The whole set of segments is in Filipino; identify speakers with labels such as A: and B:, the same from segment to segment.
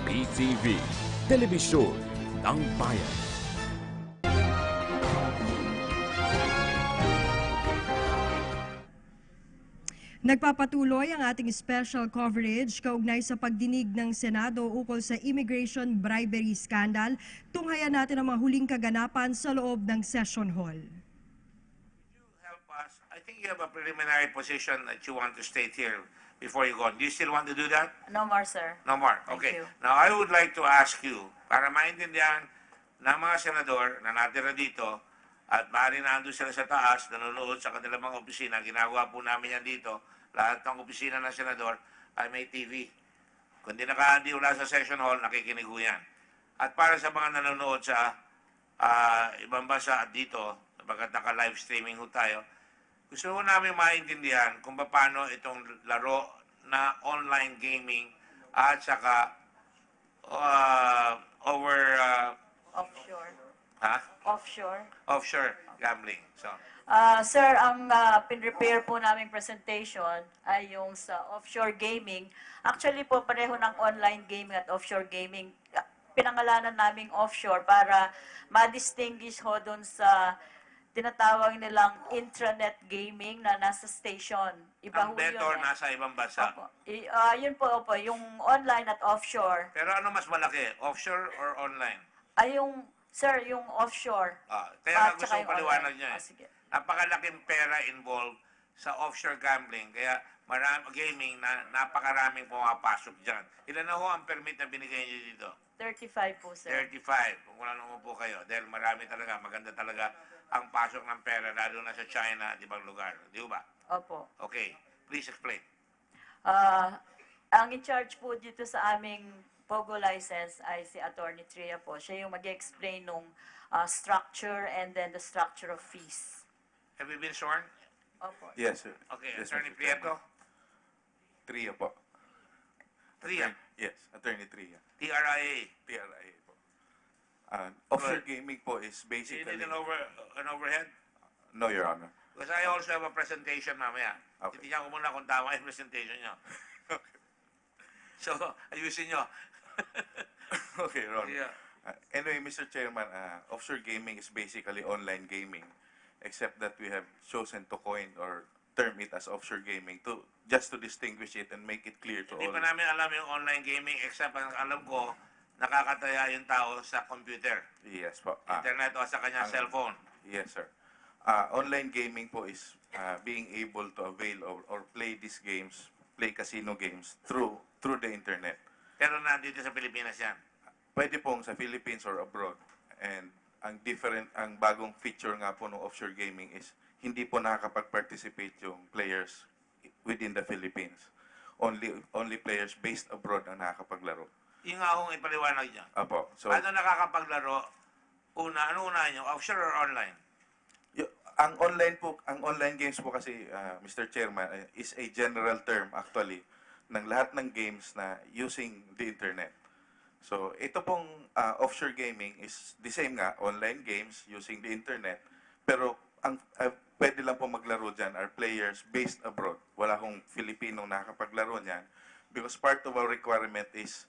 A: PTV, Telebisyon ng Bayan.
B: Nagpapatuloy ang ating special coverage kaugnay sa pagdinig ng Senado ukol sa immigration bribery scandal. Tunghayan natin ang mga huling kaganapan sa loob ng session hall.
C: Help us. I think you have a preliminary position that you want to state here before you go. Do you still want to do that?
D: No more, sir.
C: No more.
D: Thank
C: Okay.
D: you.
C: Now, I would like to ask you, para maintindihan ng mga senador na natira dito, at maaari nandun sila sa taas, nanonood sa kanilang mga opisina, ginagawa po namin yan dito, lahat ng opisina ng senador ay may TV. Kung di wala sa session hall, nakikinig ho yan. At para sa mga nanonood sa ibang bansa at dito, sapagkat naka-live streaming ho tayo, gusto ko namin maintindihan kung paano itong laro na online gaming at saka
D: Offshore.
C: offshore gambling. So,
D: Sir, ang pin-prepare po naming presentation ay yung sa offshore gaming. Actually po, pareho ng online gaming at offshore gaming. Pinangalanan naming offshore para ma-distinguish ho doon sa tinatawag nilang intranet gaming na nasa station. Iba
C: ang
D: ho yun.
C: better nasa ibang bansa.
D: Opo. Yun po, yung online at offshore.
C: Pero ano mas malaki, offshore or online?
D: Ay yung, sir, yung offshore.
C: Kaya
D: At
C: gusto
D: saka
C: ko
D: yung
C: paliwanag
D: online.
C: niya.
D: Sige.
C: Napakalaking pera involved sa offshore gambling. Kaya gaming na napakaraming pumapasok dyan. Ilan na ho ang permit na binigay niyo dito?
D: 35 po, sir.
C: 35. Kung wala naman po kayo. Dahil marami talaga, maganda talaga ang pasok ng pera, lalo na sa China at ibang lugar. Di ba?
D: Opo.
C: Okay. Please explain.
D: Ang in-charge po dito sa aming POGO license ay si Attorney Tria po. Siya yung mag-explain nung structure and then the structure of fees.
C: Have you been sworn?
D: Opo.
E: Yes, sir.
C: Okay.
E: Yes,
C: Attorney
E: Mr.
C: Prieto?
E: Tria po.
C: Tria.
E: Yes, Attorney Tria.
C: TRIA.
E: TRIA po. Offshore gaming po is
C: Do you
E: basically...
C: need an overhead?
E: No, Your Honor.
C: Because I also have a presentation mamaya.
E: Okay.
C: Titignan ko muna kung tama yung presentation nyo. So, ayusin nyo.
E: Okay, Your Honor.
C: Yeah.
E: Anyway, Mr. Chairman, offshore gaming is basically online gaming, except that we have chosen to coin or term it as offshore gaming just to distinguish it and make it clear to
C: Hindi
E: all.
C: pa namin alam yung online gaming except ang alam ko, nakakataya yung tao sa computer,
E: Yes po.
C: internet o sa kanyang cellphone.
E: Yes, sir. Online gaming po is being able to avail or play these games, play casino games through the internet.
C: Pero nandito sa Pilipinas yan.
E: Pwede pong sa Philippines or abroad. And ang bagong feature nga po ng offshore gaming is hindi po nakakapag-participate yung players within the Philippines. Only players based abroad ang nakakapaglaro.
C: Yung nga akong ipaliwanag niya.
E: Apo. So,
C: Paano nakakapaglaro? Ano unahin nyo? Offshore or online?
E: ang online games po kasi, Mr. Chairman, is a general term actually ng lahat ng games na using the internet. So, ito pong offshore gaming is the same nga, online games using the internet, pero ang pwede lang po maglaro dyan are players based abroad. Wala kong Filipinong nakakapaglaro niyan because part of our requirement is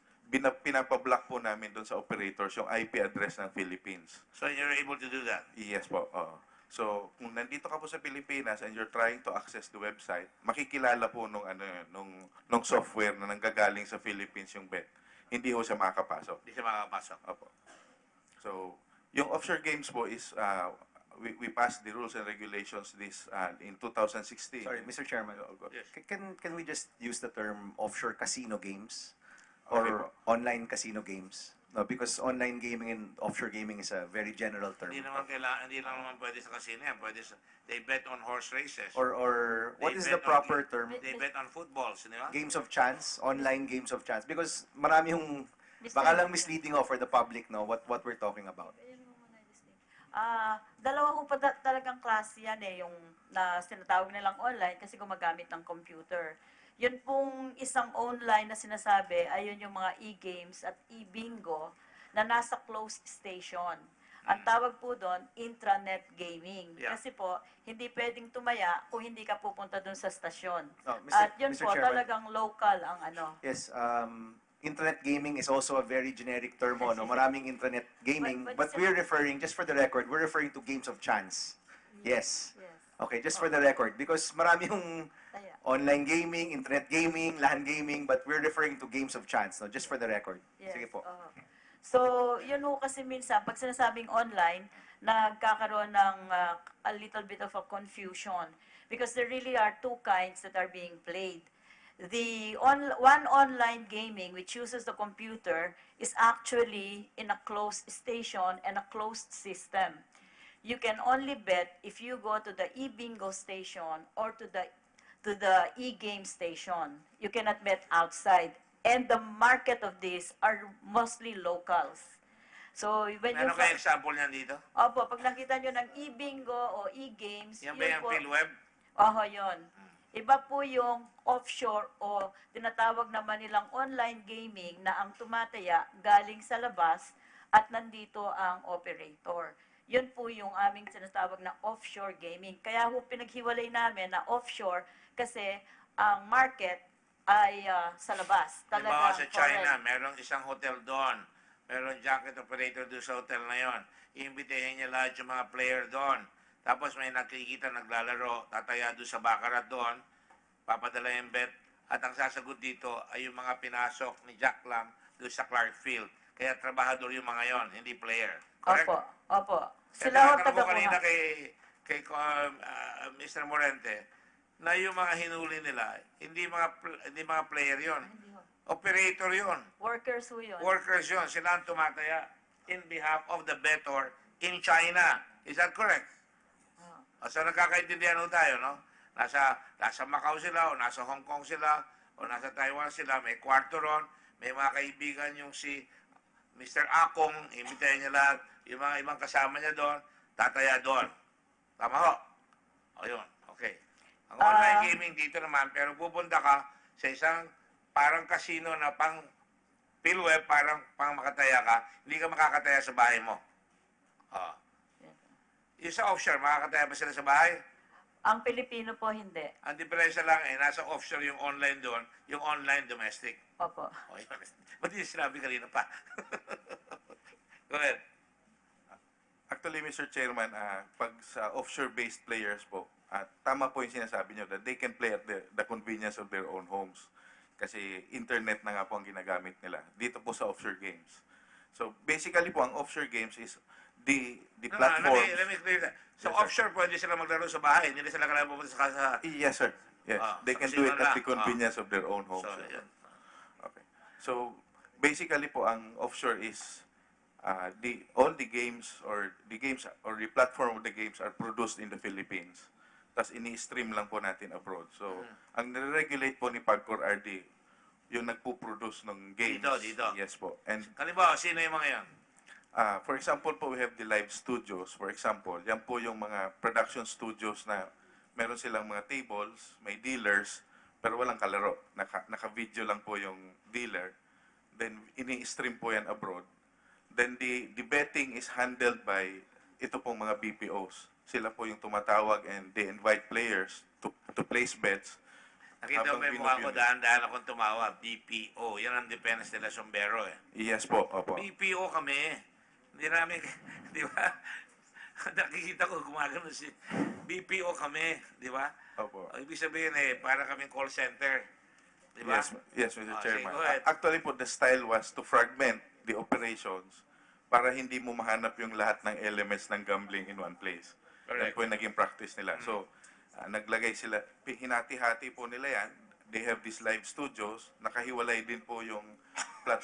E: pinapablock po namin doon sa operators yung IP address ng Philippines.
C: So you're able to do that?
E: Yes po. So, kung nandito ka po sa Pilipinas and you're trying to access the website, makikilala po nung software na nanggagaling sa Philippines yung bet. Hindi ho siya makakapasok.
C: Hindi siya makakapasok.
E: Opo. So, yung offshore games po is we passed the rules and regulations in 2016.
F: Sorry, Mr. Chairman.
C: Yes.
F: Can we just use the term offshore casino games
E: Okay
F: or online casino games? No, because online gaming and offshore gaming is a very general term.
C: Hindi lang naman pwede sa casino yan. They bet on horse races.
F: Or what
C: They
F: is the
C: bet
F: proper
C: on-
F: term?
C: They bet on footballs, di ba?
F: Games of chance, online games of chance. Because marami yung
D: Mr.
F: baka lang misleading for the public, no, what we're talking about.
D: Dalawa ko pa talagang klase yan yung na sinatawag nilang online kasi gumagamit ng computer. Yun pong isang online na sinasabi ay yun yung mga e-games at e-bingo na nasa closed station. Ang tawag po doon, intranet gaming.
C: Yeah.
D: Kasi po, hindi pwedeng tumaya kung hindi ka pupunta doon sa stasyon.
F: No,
D: At yun
F: Mr.
D: po,
F: Chairman.
D: talagang local ang
F: Yes, internet gaming is also a very generic term, no? Maraming internet gaming, but we're referring, just for the record, we're referring to games of chance. Yes.
D: Yes.
F: Okay, just for the record, because marami yung
D: Kaya.
F: online gaming, internet gaming, LAN gaming, but we're referring to games of chance, no? Just for the record.
D: Yes.
F: Sige po.
D: So, yun ho kasi minsan, pag sinasabing online, nagkakaroon ng a little bit of a confusion because there really are two kinds that are being played. The one online gaming which uses the computer is actually in a closed station and a closed system. You can only bet if you go to the e-bingo station or to the e-game station. You cannot bet outside. And the market of these are mostly locals. So when you...
C: Meron kayo example niyan dito?
D: Opo, pag nakita nyo ng e-bingo o e-games,
C: Yan ba yung PhilWeb?
D: Oho, yun. Iba po yung offshore o tinatawag naman nilang online gaming na ang tumataya galing sa labas at nandito ang operator. Yun po yung aming sinatawag na offshore gaming. Kaya po pinaghiwalay namin na offshore kasi ang market ay sa labas.
C: Halimbawa
D: Talagang
C: sa China,
D: foreign.
C: merong isang hotel doon. Merong jacket operator doon sa hotel na yon. Iimbitahin niya lahat yung mga player doon. Tapos may nakikita naglalaro, tataya doon sa baccarat doon, papadala yung bet, at ang sasagot dito ay yung mga pinasok ni Jack lang doon sa Clark Field. Kaya trabahador yung mga yon, hindi player. Correct?
D: Opo, opo.
C: Kaya
D: Sila ho
C: tinatanong ko kanina
D: taga-kuha.
C: kay Mr. Morente, na yung mga hinuli nila, hindi mga player yon. Operator yon.
D: Workers ho yun.
C: Workers yon. Sila ang tumataya in behalf of the bettor in China. Is that correct? So nagkakaintindihan ho tayo, no? Nasa Macau sila, o nasa Hong Kong sila, o nasa Taiwan sila, may kwarto ron, may mga kaibigan yung si Mr. Akong, imbitahin niya lahat, yung mga ibang kasama niya doon, tataya doon. Tama ho? O yun, okay. Ang online gaming dito naman, pero pupunta ka sa isang parang casino na pang PhilWeb, parang pang makataya ka, hindi ka makakataya sa bahay mo. Yung sa offshore, makakataya ba sila sa bahay?
D: Ang Pilipino po hindi.
C: Ang diferensya lang nasa offshore yung online doon, yung online domestic.
D: Opo.
C: O yun. Ba't yung sinabi kanina pa? Go ahead.
E: Actually, Mr. Chairman, pag sa offshore-based players po, tama po yung sinasabi nyo that they can play at the convenience of their own homes. Kasi internet na nga po ang ginagamit nila. Dito po sa offshore games. So, basically po, ang offshore games is the platforms.
C: Let me clear that. So,
E: Yes, sir.
C: offshore, pwede sila maglaro sa bahay. Hindi sila kailangan pupunta sa casa.
E: Yes, sir. Yes. They
C: sa
E: can do it
C: casino
E: at the
C: lang.
E: convenience of their own homes.
C: So,
E: sir.
C: yun.
E: Okay. So, basically po, ang offshore is all the games or the platform of the games are produced in the Philippines. Tapos ini-stream lang po natin abroad. So, ang nire-regulate po ni Pagcor RD, yung nagpo-produce ng games.
C: Dito.
E: Yes po. And
C: Halimbawa, sino yung mga yan?
E: for example po, we have the live studios. For example, yan po yung mga production studios na meron silang mga tables, may dealers, pero walang kalaro. Naka-video lang po yung dealer. Then, ini-stream po yan abroad. Then, the betting is handled by ito pong mga BPOs. Sila po yung tumatawag and they invite players to place bets.
C: Nakita mo yung mukha ko, dahan-dahan akong tumawa. BPO. Yan ang Defense de la Sombrero eh.
E: Yes po, opo.
C: BPO kami. Hindi namin, di ba? Nakikita ko, gumagano si BPO kami, di ba?
E: Opo.
C: Ang ibig sabihin para kaming call center. Di ba?
E: Yes, Mr. Chairman.
C: Sige, go ahead.
E: Actually po, the style was to fragment the operations para hindi mo mahanap yung lahat ng elements ng gambling in one place. Yan
C: Correct.
E: po yung naging practice nila. So, naglagay sila, hinati-hati po nila yan. They have these live studios. Nakahiwalay din po yung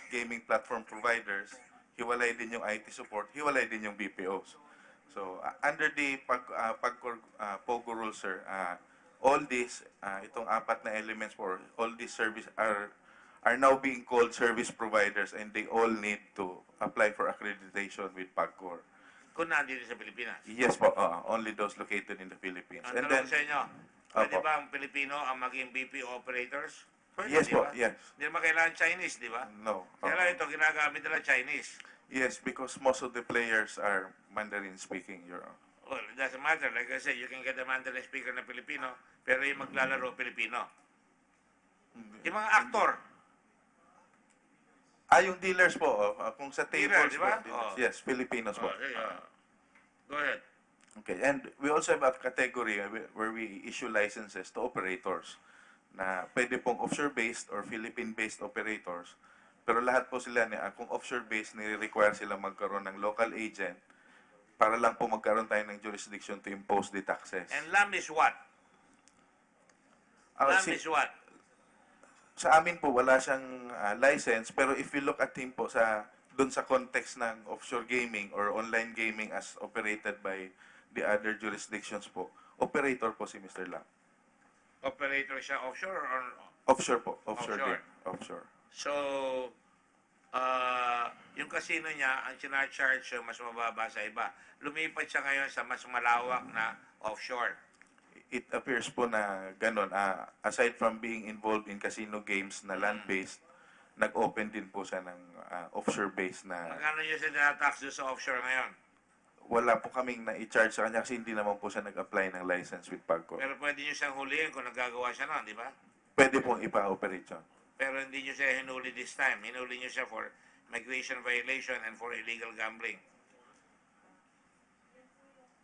E: gaming platform providers. Hiwalay din yung IT support. Hiwalay din yung BPOs. So, under the POGO rules, sir, all these, itong apat na elements for all these service are now being called service providers and they all need to apply for accreditation with PAGCOR.
C: Kung nandito sa Pilipinas.
E: Yes po, only those located in the Philippines.
C: Ang
E: And
C: tanong
E: then,
C: sa inyo, pwede
E: Opo.
C: ba ang Pilipino ang maging BPO operators? Pwede,
E: Yes
C: di
E: po,
C: ba?
E: yes.
C: Hindi naman kailangan Chinese, di ba?
E: No.
C: Kaya lang ito, ginagamit nila Chinese.
E: Yes, because most of the players are Mandarin speaking, Your Honor.
C: Well, it doesn't matter. Like I said, you can get a Mandarin speaker na Pilipino, pero yung maglalaro Pilipino. Yung mga aktor,
E: Yung dealers po, kung sa
C: Dealer,
E: tables
C: di ba?
E: po, dealers. Yes, Filipinos po.
C: Okay, go ahead.
E: Okay, and we also have a category where we issue licenses to operators na pwede pong offshore-based or Philippine-based operators. Pero lahat po sila, kung offshore-based, nire-require sila magkaroon ng local agent para lang po magkaroon tayo ng jurisdiction to impose the taxes.
C: And LAM is what? LAM is what?
E: Sa amin po, wala siyang license, pero if you look at him po doon sa context ng offshore gaming or online gaming as operated by the other jurisdictions po, operator po si Mr. Lam.
C: Operator siya offshore or
E: Offshore po. Offshore.
C: Offshore.
E: Din. Offshore.
C: so yung casino niya ang sinacharge mas mababa sa iba. Lumipat siya ngayon sa mas malawak na offshore.
E: It appears po na ganun. Aside from being involved in casino games na land-based, nag-open din po siya ng offshore-based na
C: Magkano niya sinatax doon sa offshore ngayon?
E: wala po kaming na-i-charge sa kanya kasi hindi naman po siya nag-apply ng license with Pagcor.
C: Pero pwede niyo siyang huliin kung nagagawa siya noon, di ba?
E: Pwede pong ipa-operate siya.
C: Pero hindi niyo siya hinuli this time. Hinuli niyo siya for migration violation and for illegal gambling.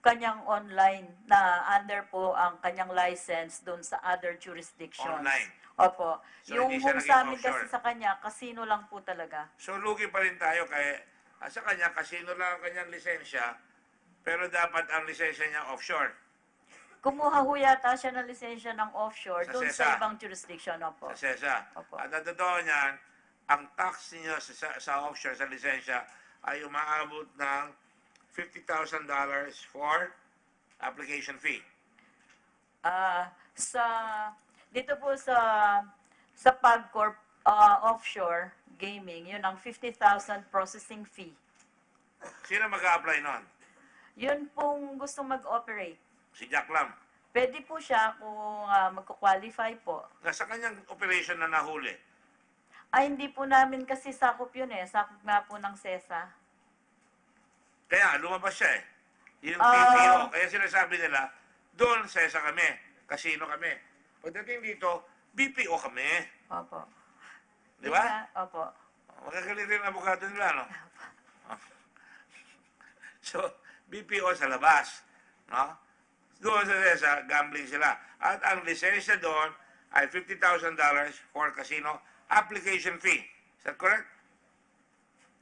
D: Kanyang online na under po ang kanyang license doon sa other jurisdictions.
C: Online.
D: Opo.
C: So,
D: yung
C: hindi siya
D: home
C: naging
D: sa amin
C: offshore.
D: kasi sa kanya, casino lang po talaga.
C: So, lugi pa rin tayo kaya sa kanya, casino lang ang kanyang lisensya, pero dapat ang lisensya niya offshore.
D: Kumuha ho yata siya ng lisensya ng offshore
C: Sa
D: doon
C: SESA.
D: sa ibang jurisdiction. Opo.
C: Sa SESA.
D: Opo.
C: At ang totoo niyan, ang tax niyo sa offshore, sa lisensya, ay umaabot ng $50,000 for application fee.
D: Dito po sa Pagcorp offshore gaming, yun ang 50,000 processing fee.
C: Sino mag-a-apply nun?
D: Yun pong gusto mag-operate.
C: Si Jack Lam.
D: Pwede po siya kung magko-qualify po.
C: Nasa kanyang operation na nahuli.
D: Ay, hindi po namin kasi sakop yun eh. Sakop nga po ng SESA.
C: Kaya lumabas siya eh. Yung
D: Ah.
C: BPO. Kaya sinasabi nila, doon SESA kami, casino kami. Pagdating dito, BPO kami.
D: Opo.
C: Di ba?
D: Yun nga, opo.
C: Magagaling rin ang abogado nila, no? So, BPO sa labas, no? Doon sa SESA, gambling sila. At ang lisensya doon ay $50,000 for casino application fee. Is that correct?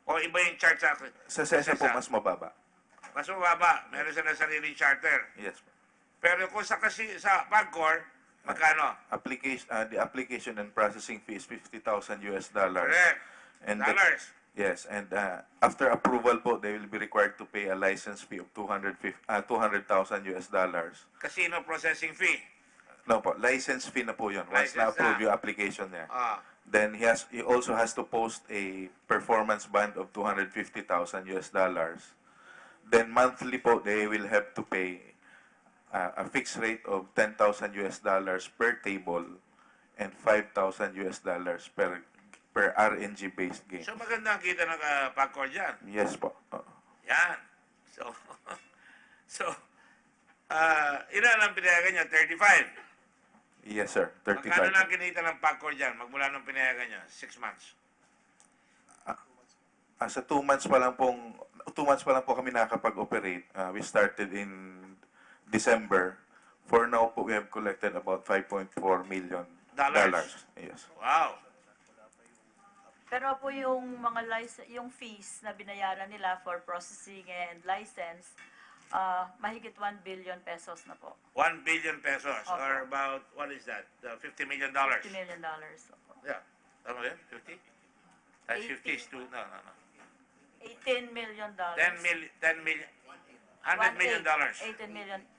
C: O iba yung charge sa
E: Sa SESA po, mas mababa.
C: Mas mababa. Meron sila sariling charter.
E: Yes po.
C: Pero kung sa Pagcor, magkano?
E: The application and processing fee is $50,000 US.
C: Correct.
E: And
C: Dollars.
E: yes, and after approval po, they will be required to pay a license fee of $200,000 US.
C: Casino processing fee.
E: No po, license fee na po yun. Once
C: License
E: na-approve
C: na.
E: yung application niya.
C: Ah.
E: Then he also has to post a performance bond of $250,000 US. Then monthly po, they will have to pay a fixed rate of $10,000 US per table and $5,000 US per RNG based game.
C: So maganda ang kita ng Pagcor dyan.
E: Yes po.
C: Yan. So, ilan ang pinayagan niya? 35.
E: Yes sir,
C: Magkano
E: 35.
C: na ang kinita ng Pagcor dyan? Magmula nung pinayagan niya? 6 months.
E: Sa 2 months pa lang po kami nakakapag-operate. We started in December. For now po, we have collected about $5.4 million. Yes.
C: Wow.
D: Pero po yung mga yung fees na binayaran nila for processing and license, mahigit 1 billion pesos na po.
C: 1 billion pesos
D: Opo.
C: or about, what is that? $50 million.
D: $50 million. Opo.
C: Yeah. Tama yun? 50? That's
D: 80.
C: 50 is 2. No.
D: $18 million.
C: 10 million. $100 million.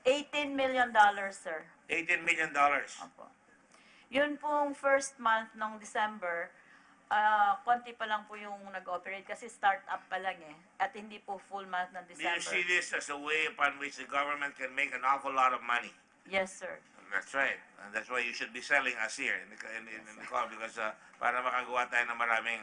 D: $18 million, sir.
C: $18 million.
D: Opo. Yun pong first month ng December, konti pa lang po yung nag-operate kasi start-up pa lang eh. At hindi po full month ng
C: Do you see
D: December.
C: this as a way upon which the government can make an awful lot of money?
D: Yes, sir.
C: That's right. And that's why you should be selling us here in the call because para makagawa tayo ng maraming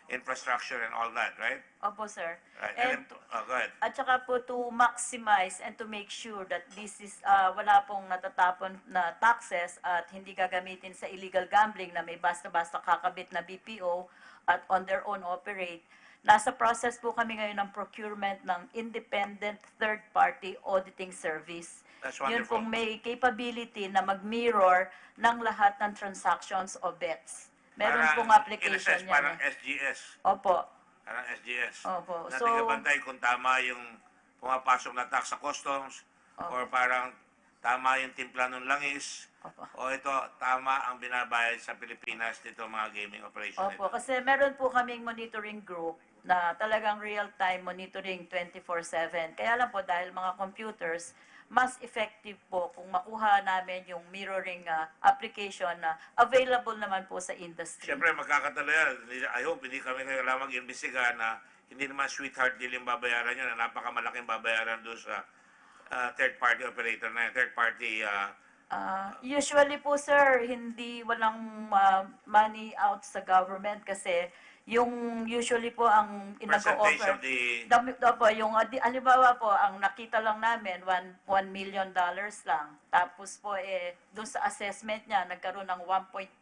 C: infrastructure and all that, right?
D: Opo, sir.
C: Right.
D: And
C: And then, go ahead.
D: at saka po to maximize and to make sure that this is wala pong natatapon na taxes at hindi gagamitin sa illegal gambling na may basta-basta kakabit na BPO at on their own operate. Nasa process po kami ngayon ng procurement ng independent third-party auditing service.
C: That's
D: Yun
C: wonderful.
D: pong may capability na mag-mirror ng lahat ng transactions o bets. Meron
C: Parang,
D: pong application
C: in a sense, parang
D: yan.
C: SGS.
D: Opo.
C: Parang SGS.
D: Opo.
C: Na
D: So-
C: tigabantay kung tama yung pumapasok na tax sa customs or parang tama yung timpla ng langis
D: Opo.
C: o ito tama ang binabayad sa Pilipinas dito mga gaming operations.
D: Opo,
C: nito.
D: kasi meron po kaming monitoring group na talagang real-time monitoring 24/7. Kaya lang po dahil mga computers, mas effective po kung makuha namin yung mirroring application na available naman po sa industry.
C: Siyempre, magkakatalo yan. I hope hindi kami ngayon lang mag-imbestiga na hindi naman sweetheart deal yung babayaran nyo na napakamalaking babayaran doon sa third-party operator na third-party
D: Usually po sir, hindi walang money out sa government kasi yung usually po ang
C: percentage
D: nag-o-offer.
C: of the...
D: Opo, yung halimbawa po, ang nakita lang namin, $1 million lang. Tapos po, doon sa assessment niya, nagkaroon ng $1.2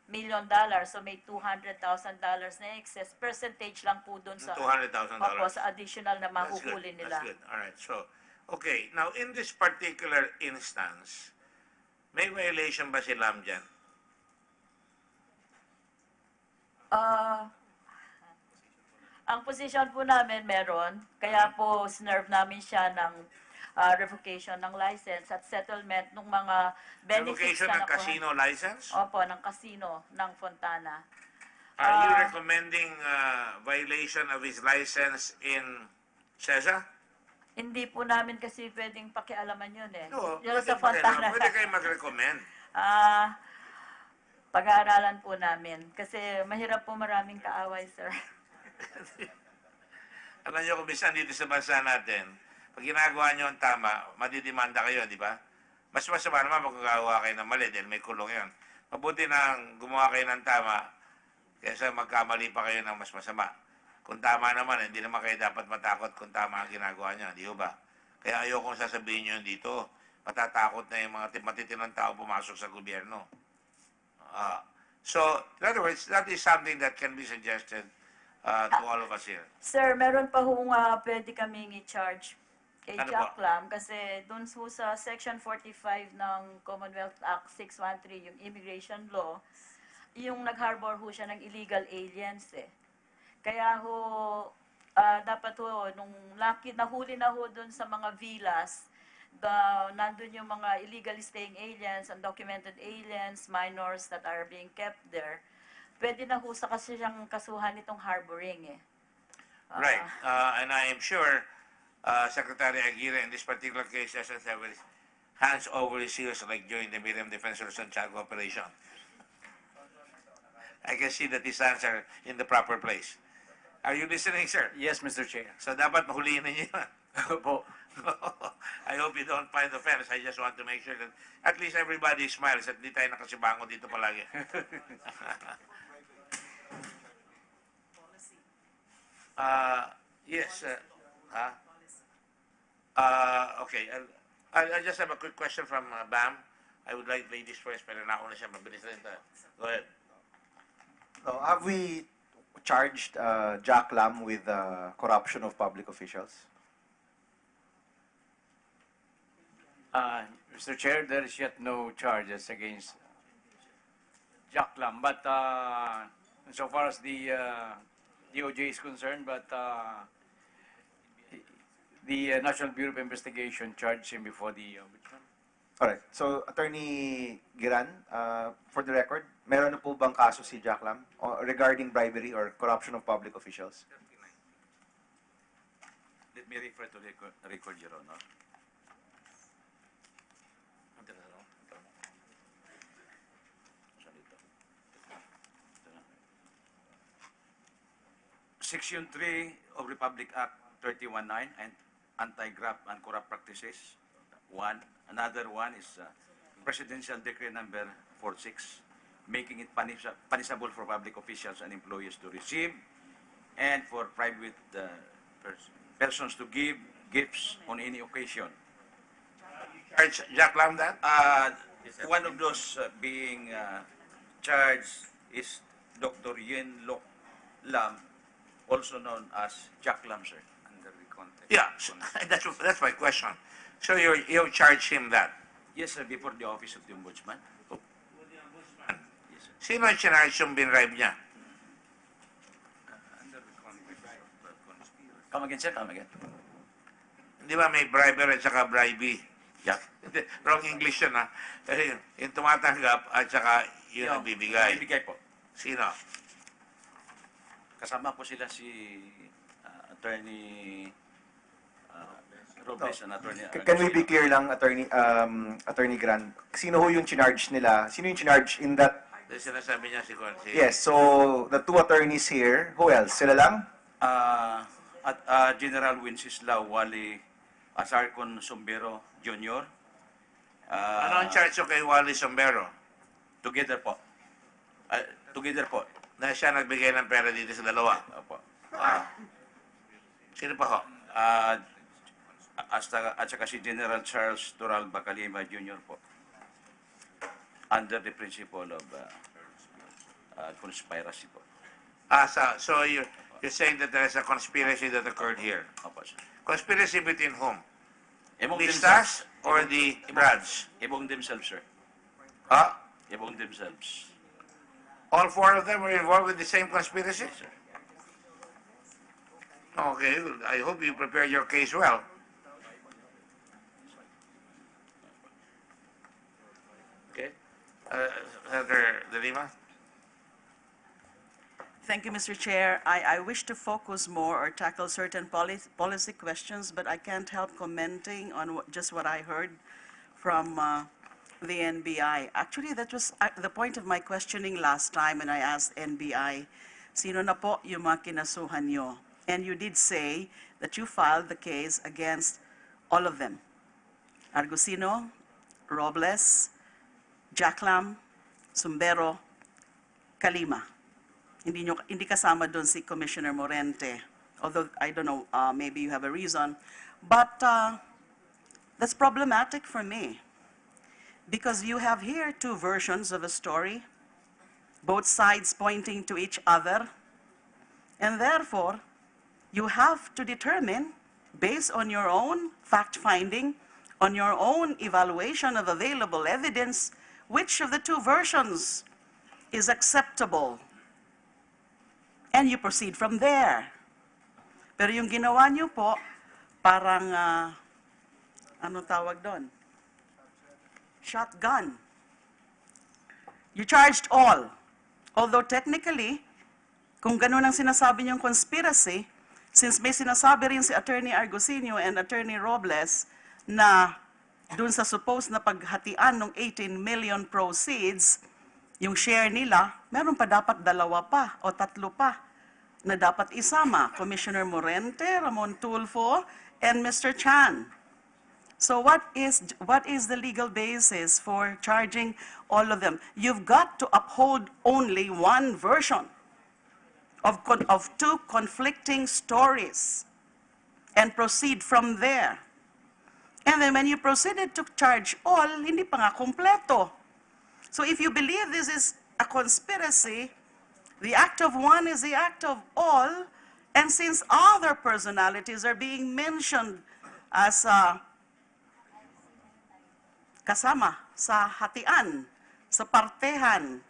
D: million. So may $200,000 na excess. Percentage lang po doon sa...
C: $200,000.
D: Opo, sa additional na
C: That's good.
D: mahuhuli nila.
C: That's good. All right. So, okay. Now, in this particular instance, may violation ba si Lam dyan?
D: Ang position po namin meron, kaya po sinerve namin siya ng revocation ng license at settlement ng mga benefits
C: Revocation
D: na
C: ng
D: nakuha.
C: casino license?
D: Opo, ng casino ng Fontana.
C: Are you recommending violation of his license in CESA?
D: Hindi po namin kasi pwedeng pakialaman yun eh.
C: No,
D: Yun sa Fontana.
C: pwede kayo mag-recommend.
D: Pag-aaralan po namin. Kasi mahirap po maraming kaaway, sir.
C: Alam niyo kung minsan dito sa bansa natin, pag ginagawa niyo ang tama, madidimanda kayo, di ba? Mas masama naman pag gagawa kayo ng mali dahil may kulong yun. Mabuti na gumawa kayo ng tama kaysa magkamali pa kayo ng mas masama. Kung tama naman, hindi naman kayo dapat matakot kung tama ang ginagawa niyo, di ba? Kaya ayokong sasabihin niyo dito, matatakot na yung mga matitinong tao pumasok sa gobyerno. So, in other words, that is something that can be suggested to all of us here.
D: Sir, meron pa hong pwede kaming i-charge kay
C: Ano
D: Jack
C: po?
D: Lam kasi dun sa Section 45 ng Commonwealth Act 613, yung immigration law, yung nag-harbor ho siya ng illegal aliens eh. Kaya ho, dapat ho, nung nahuli na ho dun sa mga villas, nandun yung mga illegally staying aliens, undocumented aliens, minors that are being kept there, pwede na ho sa kasi siyang kasuhan nitong harboring eh.
C: Right. And I am sure Secretary Aguirre in this particular case doesn't have his hands over his ears like during the Miriam Defensor Santiago operation. I can see that his hands are in the proper place. Are you listening, sir?
G: Yes, Mr. Chair.
C: So dapat mahuliin ninyo yun.
G: Opo.
C: I hope you don't find offense. I just want to make sure that at least everybody smiles at di tayo nakasibango dito palagi. Yes. Okay. I just have a quick question from Bam. I would like ladies first, pero nauna siya. Mabilis rin tayo. Go ahead.
F: Have we charged Jack Lam with corruption of public officials?
G: Mr. Chair, there is yet no charges against Jack Lam, but so far as the DOJ is concerned, but the National Bureau of Investigation charged him before the ombudsman.
F: All right. So, Attorney Giran, for the record, meron na po bang kaso si Jack Lam regarding bribery or corruption of public officials?
G: Let me refer to the record, Your Honor. Section 3 of Republic Act 319 and Anti-Graft and Corrupt Practices. One. Another one is Presidential Decree number 46, making it punishable for public officials and employees to receive, and for private persons to give gifts on any occasion.
C: Charge Jack Lam that?
G: One of those being charged is Dr. Yen Lok Lam, also known as Jack Lam, sir. Under the context.
C: Yeah, so, that's my question. So you charge him that?
G: Yes, sir, before the office of the Ombudsman. Yes, sir.
C: Sino yung charge yung binribe niya?
G: Under the context of conspiracy. Come again, sir, come again.
C: Di ba may briber at saka bribee?
G: Yeah.
C: Wrong English yun, ha? Yung tumatanggap at saka yung nagbibigay.
G: Bibigay po.
C: Sino?
G: Kasama po sila si Attorney Robles and Attorney
F: Can we be clear lang, Attorney Gran? Sino ho yung charge nila? Sino yung charge in that?
C: Sinasabi niya si Consi.
F: Yes, so the two attorneys here, who else? Sila lang?
G: General Wenceslao Wally Asarcon Sombero Jr.
C: Ano ang charge yung kay Wally Sombero?
G: Together po. Together po.
C: Na siya nagbigay ng pera dito sa dalawa.
G: Opo.
C: Sino pa ho?
G: At saka si General Charles Doral Bacalima Jr. po. Under the principle of conspiracy po.
C: So you're saying that there is a conspiracy that occurred here.
G: Opo, sir.
C: Conspiracy between whom?
G: Among
C: Listas or the Brads?
G: Among themselves, sir.
C: Huh?
G: Among themselves.
C: All four of them were involved with the same conspiracy?
G: Sir.
C: Okay, I hope you prepare your case well. Okay. Senator De Lima?
H: Thank you, Mr. Chair. I wish to focus more or tackle certain policy questions, but I can't help commenting on just what I heard from the NBI. Actually, that was the point of my questioning last time when I asked NBI, sino na po yung mga kinasuhan nyo? And you did say that you filed the case against all of them. Argusino, Robles, Jaclam, Sumbero, Kalima. Hindi kasama doon si Commissioner Morente. Although, I don't know, maybe you have a reason. But that's problematic for me. Because you have here two versions of a story, both sides pointing to each other. And therefore, you have to determine, based on your own fact-finding, on your own evaluation of available evidence, which of the two versions is acceptable. And you proceed from there. Pero yung ginawa niyo po, parang, ano tawag doon? Shotgun. You charged all. Although technically, kung ganun ang sinasabi niyong conspiracy, since may sinasabi rin si Attorney Argusino and Attorney Robles na dun sa supposed na paghatian ng 18 million proceeds, yung share nila, meron pa dapat dalawa pa o tatlo pa na dapat isama. Commissioner Morente, Ramon Tulfo, and Mr. Chan. So what is the legal basis for charging all of them? You've got to uphold only one version of two conflicting stories and proceed from there. And then when you proceeded to charge all, hindi pa nga kompleto. So if you believe this is a conspiracy, the act of one is the act of all, and since other personalities are being mentioned as kasama sa hatian, sa partehan,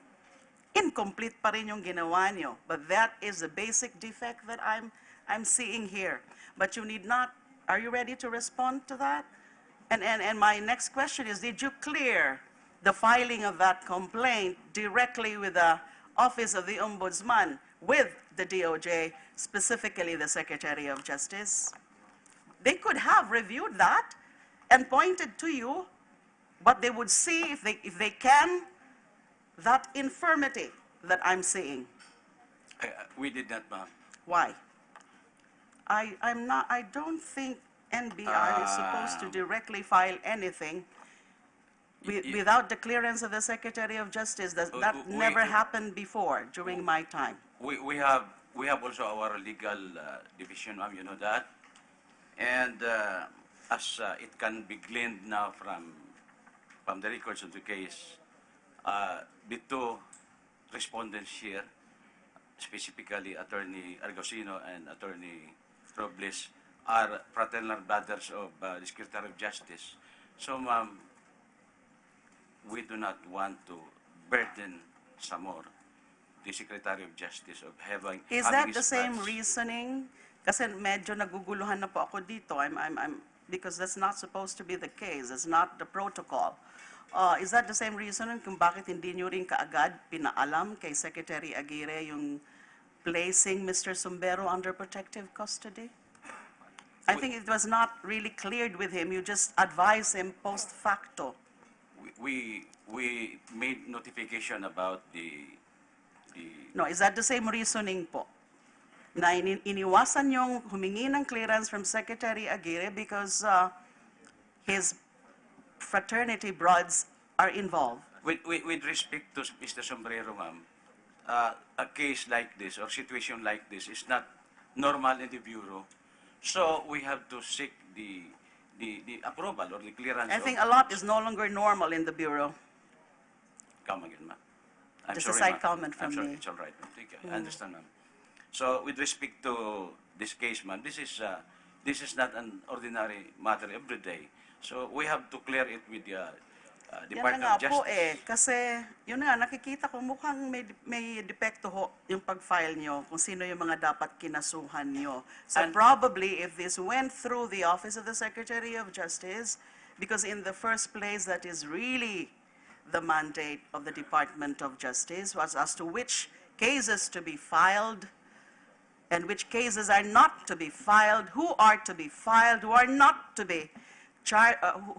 H: incomplete pa rin yung ginawa nyo. But that is the basic defect that I'm seeing here. But you need not, are you ready to respond to that? And my next question is, did you clear the filing of that complaint directly with the Office of the Ombudsman, with the DOJ, specifically the Secretary of Justice? They could have reviewed that and pointed to you, but they would see, if they can, that infirmity that I'm seeing.
G: We did not, ma'am.
H: Why? I don't think NBI is supposed to directly file anything without the clearance of the Secretary of Justice. That never happened before during my time.
G: We have we have also our legal division, ma'am, you know that. And as it can be gleaned now from the records of the case, the two respondents here, specifically Attorney Argosino and Attorney Robles, are fraternal brothers of the Secretary of Justice. So, ma'am, we do not want to burden some more the Secretary of Justice of having
H: Is
G: having
H: that the
G: his
H: same
G: badge.
H: reasoning? Kasi medyo naguguluhan na po ako dito. Because that's not supposed to be the case. It's not the protocol. Is that the same reasoning kung bakit hindi nyo rin kaagad pinaalam kay Secretary Aguirre yung placing Mr. Sumbero under protective custody? I think it was not really cleared with him. You just advised him post facto.
G: We made notification about the
H: No, is that the same reasoning po? Na iniwasan yung humingi ng clearance from Secretary Aguirre because his fraternity brothers are involved.
G: with respect to Mr. Sombrero, ma'am, a case like this or situation like this is not normal in the bureau. So we have to seek the approval or the clearance.
H: I think a lot is no longer normal in the Bureau.
G: Come again, ma'am. I'm
H: Just a
G: sorry,
H: side
G: ma'am.
H: comment from
G: I'm sorry.
H: me.
G: It's all right, ma'am. Thank you. I understand, ma'am. So with respect to this case, ma'am, this is not an ordinary matter every day. So we have to clear it with the
H: Yan
G: Department
H: na
G: of
H: nga po
G: Justice.
H: kasi yun na, nakikita ko mukhang may depekto ho yung pag-file nyo kung sino yung mga dapat kinasuhan nyo. So
G: And-
H: probably if this went through the Office of the Secretary of Justice, because in the first place that is really the mandate of the Department of Justice was as to which cases to be filed and which cases are not to be filed, who are to be filed, who are not to be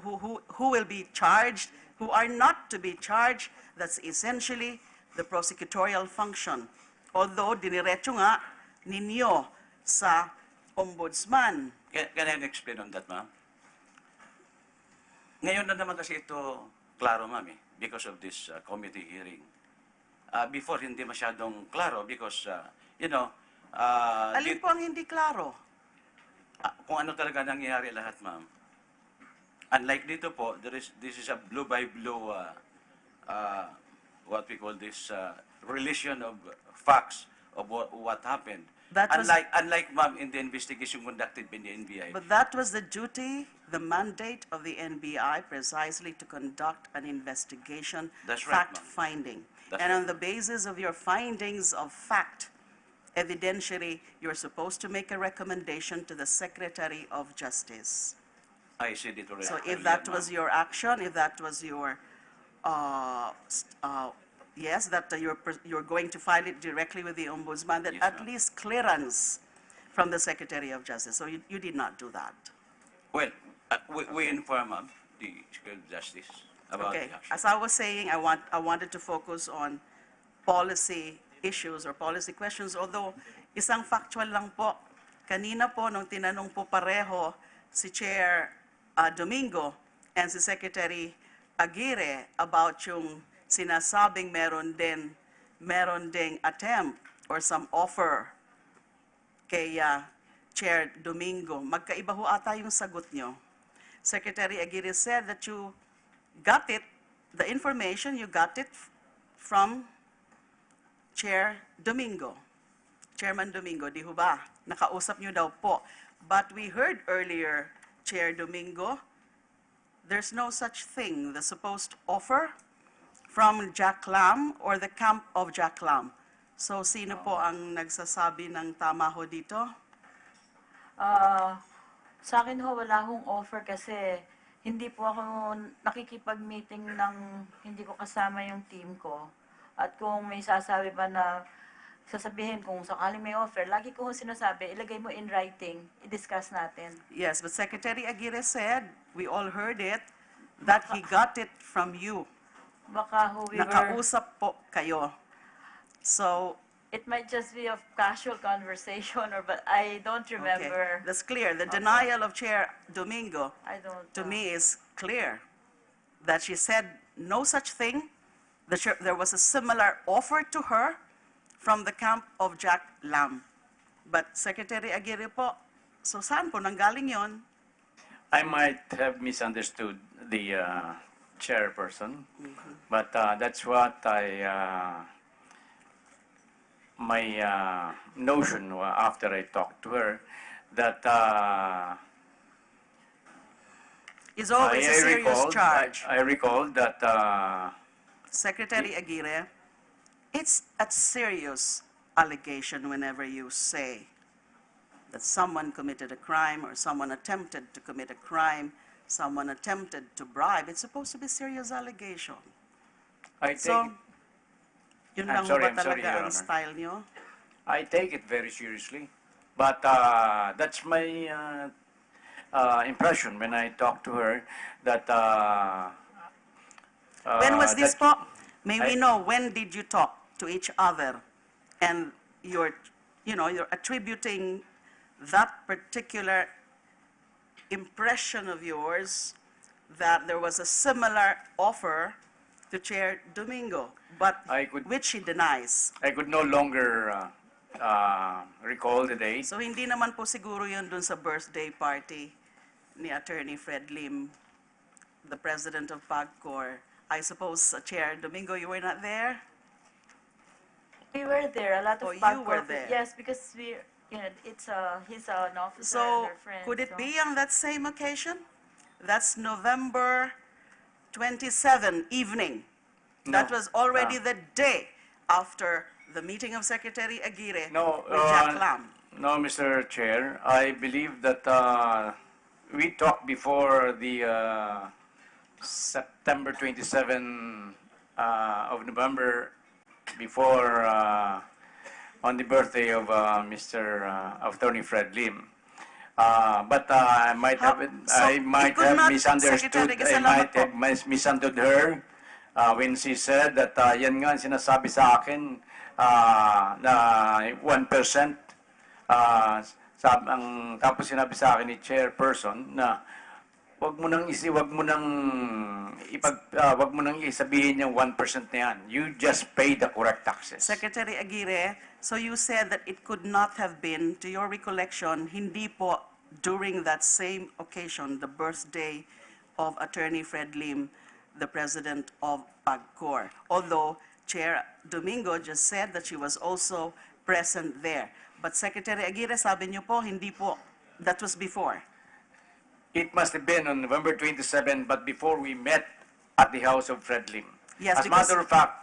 H: who will be charged, who are not to be charged. That's essentially the prosecutorial function. Although diniretso nga ninyo sa ombudsman.
G: Can I explain on that, ma'am? Ngayon na naman kasi ito klaro, ma'am, because of this committee hearing. Before, hindi masyadong klaro because,
H: Alin po ang hindi klaro?
G: kung ano talaga nangyayari lahat, ma'am. Unlike dito po, this is a blue by blue, what we call this, relation of facts of what happened.
H: That was-
G: Unlike, ma'am, in the investigation conducted by the NBI.
H: But that was the duty, the mandate of the NBI precisely to conduct an investigation,
G: That's right, ma'am.
H: fact-finding.
G: That's
H: And
G: right.
H: on the basis of your findings of fact, evidentiary, you're supposed to make a recommendation to the Secretary of Justice.
G: I said it already.
H: So if
G: earlier,
H: that was
G: ma'am.
H: your action, if that was your, yes, that you're going to file it directly with the ombudsman, then
G: Yes,
H: at
G: ma'am.
H: least clearance from the Secretary of Justice. So you did not do that.
G: Well, we inform, ma'am, the Secretary of Justice about
H: Okay,
G: the action.
H: as I was saying, I wanted to focus on policy issues or policy questions, although isang factual lang po. Kanina po, nung tinanong po pareho si Chair Domingo and si Secretary Aguirre about yung sinasabing meron ding attempt or some offer kay Chair Domingo, magkaiba ho ata yung sagot nyo. Secretary Aguirre said that you got it, the information, you got it from Chair Domingo, Chairman Domingo, di ho ba? Nakausap nyo daw po. But we heard earlier, Chair Domingo, there's no such thing, the supposed offer from Jack Lam or the camp of Jack Lam. So sino po ang nagsasabi ng tama ho dito?
D: Sa akin ho, wala hong offer kasi hindi po ako nakikipag-meeting ng hindi ko kasama yung team ko. At kung may sasabi pa na sasabihin kung sakaling may offer, lagi ko sinasabi, ilagay mo in writing, i-discuss natin.
H: Yes, but Secretary Aguirre said, we all heard it, that he got it from you.
D: Baka ho, we were,
H: Nakausap po kayo. So,
D: it might just be a casual conversation, but I don't
H: okay,
D: remember.
H: that's clear. The denial of Chair Domingo,
D: I don't.
H: to me, is clear. That she said no such thing. There was a similar offer to her from the camp of Jack Lam. But Secretary Aguirre po, so saan po nanggaling yon?
I: I might have misunderstood the chairperson, but that's what my notion after I talked to her, that
H: Is always a serious charge.
I: I recalled that
H: Secretary Aguirre, it's a serious allegation whenever you say that someone committed a crime or someone attempted to commit a crime, someone attempted to bribe. It's supposed to be serious allegation.
I: I take
H: So,
I: it,
H: yun
I: I'm
H: lang
I: sorry,
H: ba
I: I'm sorry,
H: talaga
I: Your
H: ang
I: Honor.
H: style nyo?
I: I take it very seriously, but that's my impression when I talked to her, that
H: When was this
I: that-
H: po? May we
I: I-
H: know, when did you talk to each other? And you're attributing that particular impression of yours that there was a similar offer to Chair Domingo, but
I: I could-
H: which she denies.
I: I could no longer recall the date.
H: So hindi naman po siguro yun dun sa birthday party ni Attorney Fred Lim, the president of PAGCOR. I suppose, Chair Domingo, you were not there?
D: We were there, a lot
H: Oh,
D: of
H: you were
D: PAGCOR
H: there.
D: Yes, because he's an officer
H: So
D: and we're friends.
H: could it
D: so-
H: be on that same occasion? That's November 27 evening. That
I: No.
H: was already the day after the meeting of Secretary Aguirre
I: No,
H: with Jack Lam.
I: no, Mr. Chair. I believe that we talked before the September 27 of November, before on the birthday of Mr. Attorney Fred Lim. But I might
H: How-
I: have
H: so
I: I
H: it
I: might
H: could
I: have
H: not-
I: misunderstood.
H: Secretary,
I: I
H: salamat
I: might
H: po.
I: have misunderstood her when she said that yan nga ang sinasabi sa akin na 1%. Tapos sinabi sa akin ni chairperson na wag mo nang isabihin yung 1% na yan. You just pay the correct taxes.
H: Secretary Aguirre, so you said that it could not have been, to your recollection, hindi po during that same occasion, the birthday of Attorney Fred Lim, the president of PAGCOR. Although Chair Domingo just said that she was also present there. But Secretary Aguirre, sabi niyo po, hindi po. That was before.
I: It must have been on November 27, but before we met at the house of Fred Lim.
H: Yes,
I: As a
H: because-
I: matter of fact,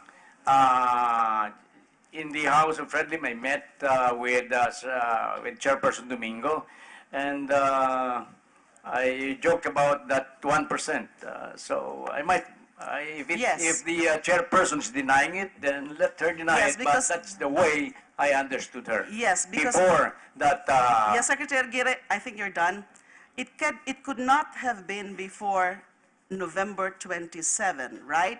I: in the house of Fred Lim, I met with Chairperson Domingo, and I joked about that 1%. So I might,
H: Yes.
I: if the chairperson is denying it, then let her deny
H: Yes,
I: it. But
H: because-
I: that's the way I understood her.
H: Yes, because-
I: Before that,
H: Yes, Secretary Aguirre, I think you're done. It could not have been before November 27, right?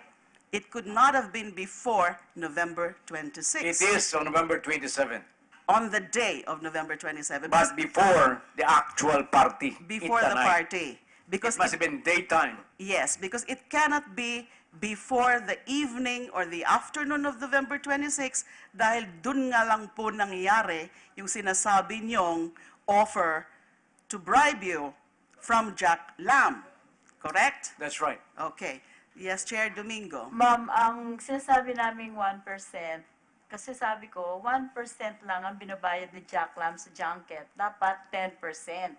H: It could not have been before November 26.
I: it is on November 27.
H: On the day of November 27.
I: But before the actual party.
H: Before the party. Because
I: It must have been daytime.
H: yes, because it cannot be before the evening or the afternoon of November 26 dahil dun nga lang po nangyari yung sinasabi niyong offer to bribe you from Jack Lam. Correct?
I: That's right.
H: Okay. Yes, Chair Domingo.
D: Ma'am, ang sinasabi naming 1%, kasi sabi ko, 1% lang ang binabayad ni Jack Lam sa junket. Dapat 10%.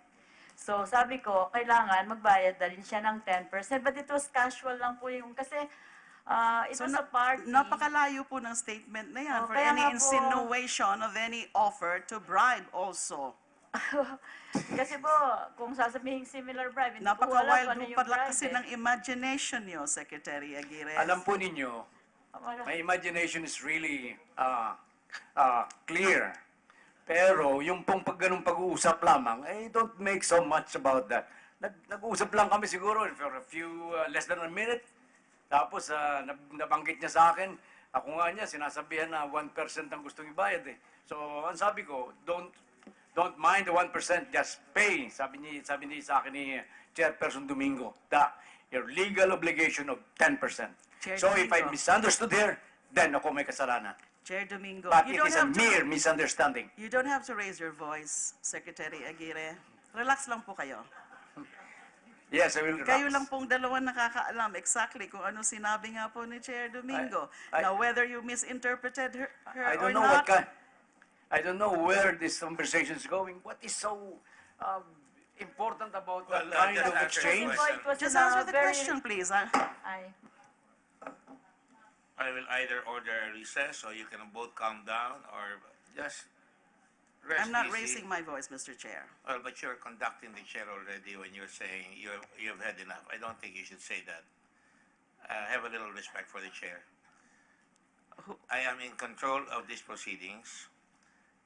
D: So sabi ko, kailangan magbayad na rin siya ng 10%. But it was casual lang po yung, kasi it was a party.
H: Napakalayo po ng statement na yan
D: Oh,
H: for
D: kaya
H: any
D: nga po-
H: insinuation of any offer to bribe also.
D: Kasi po, kung sasabihin similar bribe, hindi ko alam
H: Napaka-wild
D: kung ano
H: po
D: yung
H: pala
D: bribe.
H: kasi ng imagination niyo, Secretary Aguirre.
I: Alam po ninyo, my imagination is really clear. Pero yung pong ganung pag-uusap lamang, I don't make so much about that. Nag-uusap lang kami siguro for a few, less than a minute. Tapos nabanggit niya sa akin, ako nga niya, sinasabihan na 1% ang gustong ibayad eh. So, ang sabi ko, don't mind the 1%, just pay. Sabi niya sa akin ni Chairperson Domingo, your legal obligation of 10%.
H: Chair
I: So if I
H: Domingo.
I: misunderstood her, then ako may kasalanan.
H: Chair Domingo,
I: But
H: you
I: it
H: don't
I: is a
H: have to...
I: mere misunderstanding.
H: You don't have to raise your voice, Secretary Aguirre. Relax lang po kayo.
I: Yes, I will relax.
H: Kayo lang pong dalawa nakakaalam exactly kung ano sinabi nga po ni Chair Domingo. Now, whether you misinterpreted her
I: I
H: or
I: don't know
H: not,
I: I don't know where this conversation is going. What is so important about that
C: Well,
I: kind
C: just
I: of
C: answer the
I: exchange?
C: question.
D: It was
H: just
D: in a
H: answer the
D: very-
H: question, please.
C: I will either order a recess or you can both calm down or just rest
H: I'm not
C: easy.
H: raising my voice, Mr. Chair.
C: Well, but you're conducting the chair already when you're saying you've had enough. I don't think you should say that. Have a little respect for the chair. I am in control of these proceedings,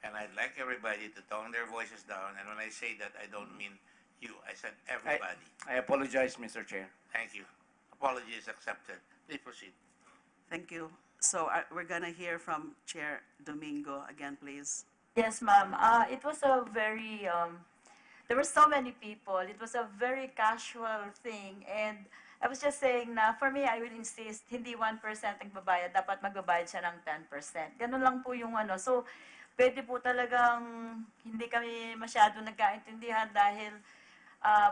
C: and I'd like everybody to tone their voices down. And when I say that, I don't mean you. I said everybody.
I: I apologize, Mr. Chair.
C: Thank you. Apology is accepted. Please proceed.
H: Thank you. So we're going to hear from Chair Domingo again, please.
D: Yes, ma'am. It was a very, there were so many people. It was a very casual thing. And I was just saying na, for me, I will insist, hindi 1% ang babayad, dapat magbabayad siya ng 10%. Ganun lang po yung ano. So, pwede po talagang hindi kami masyado nagkaintindihan dahil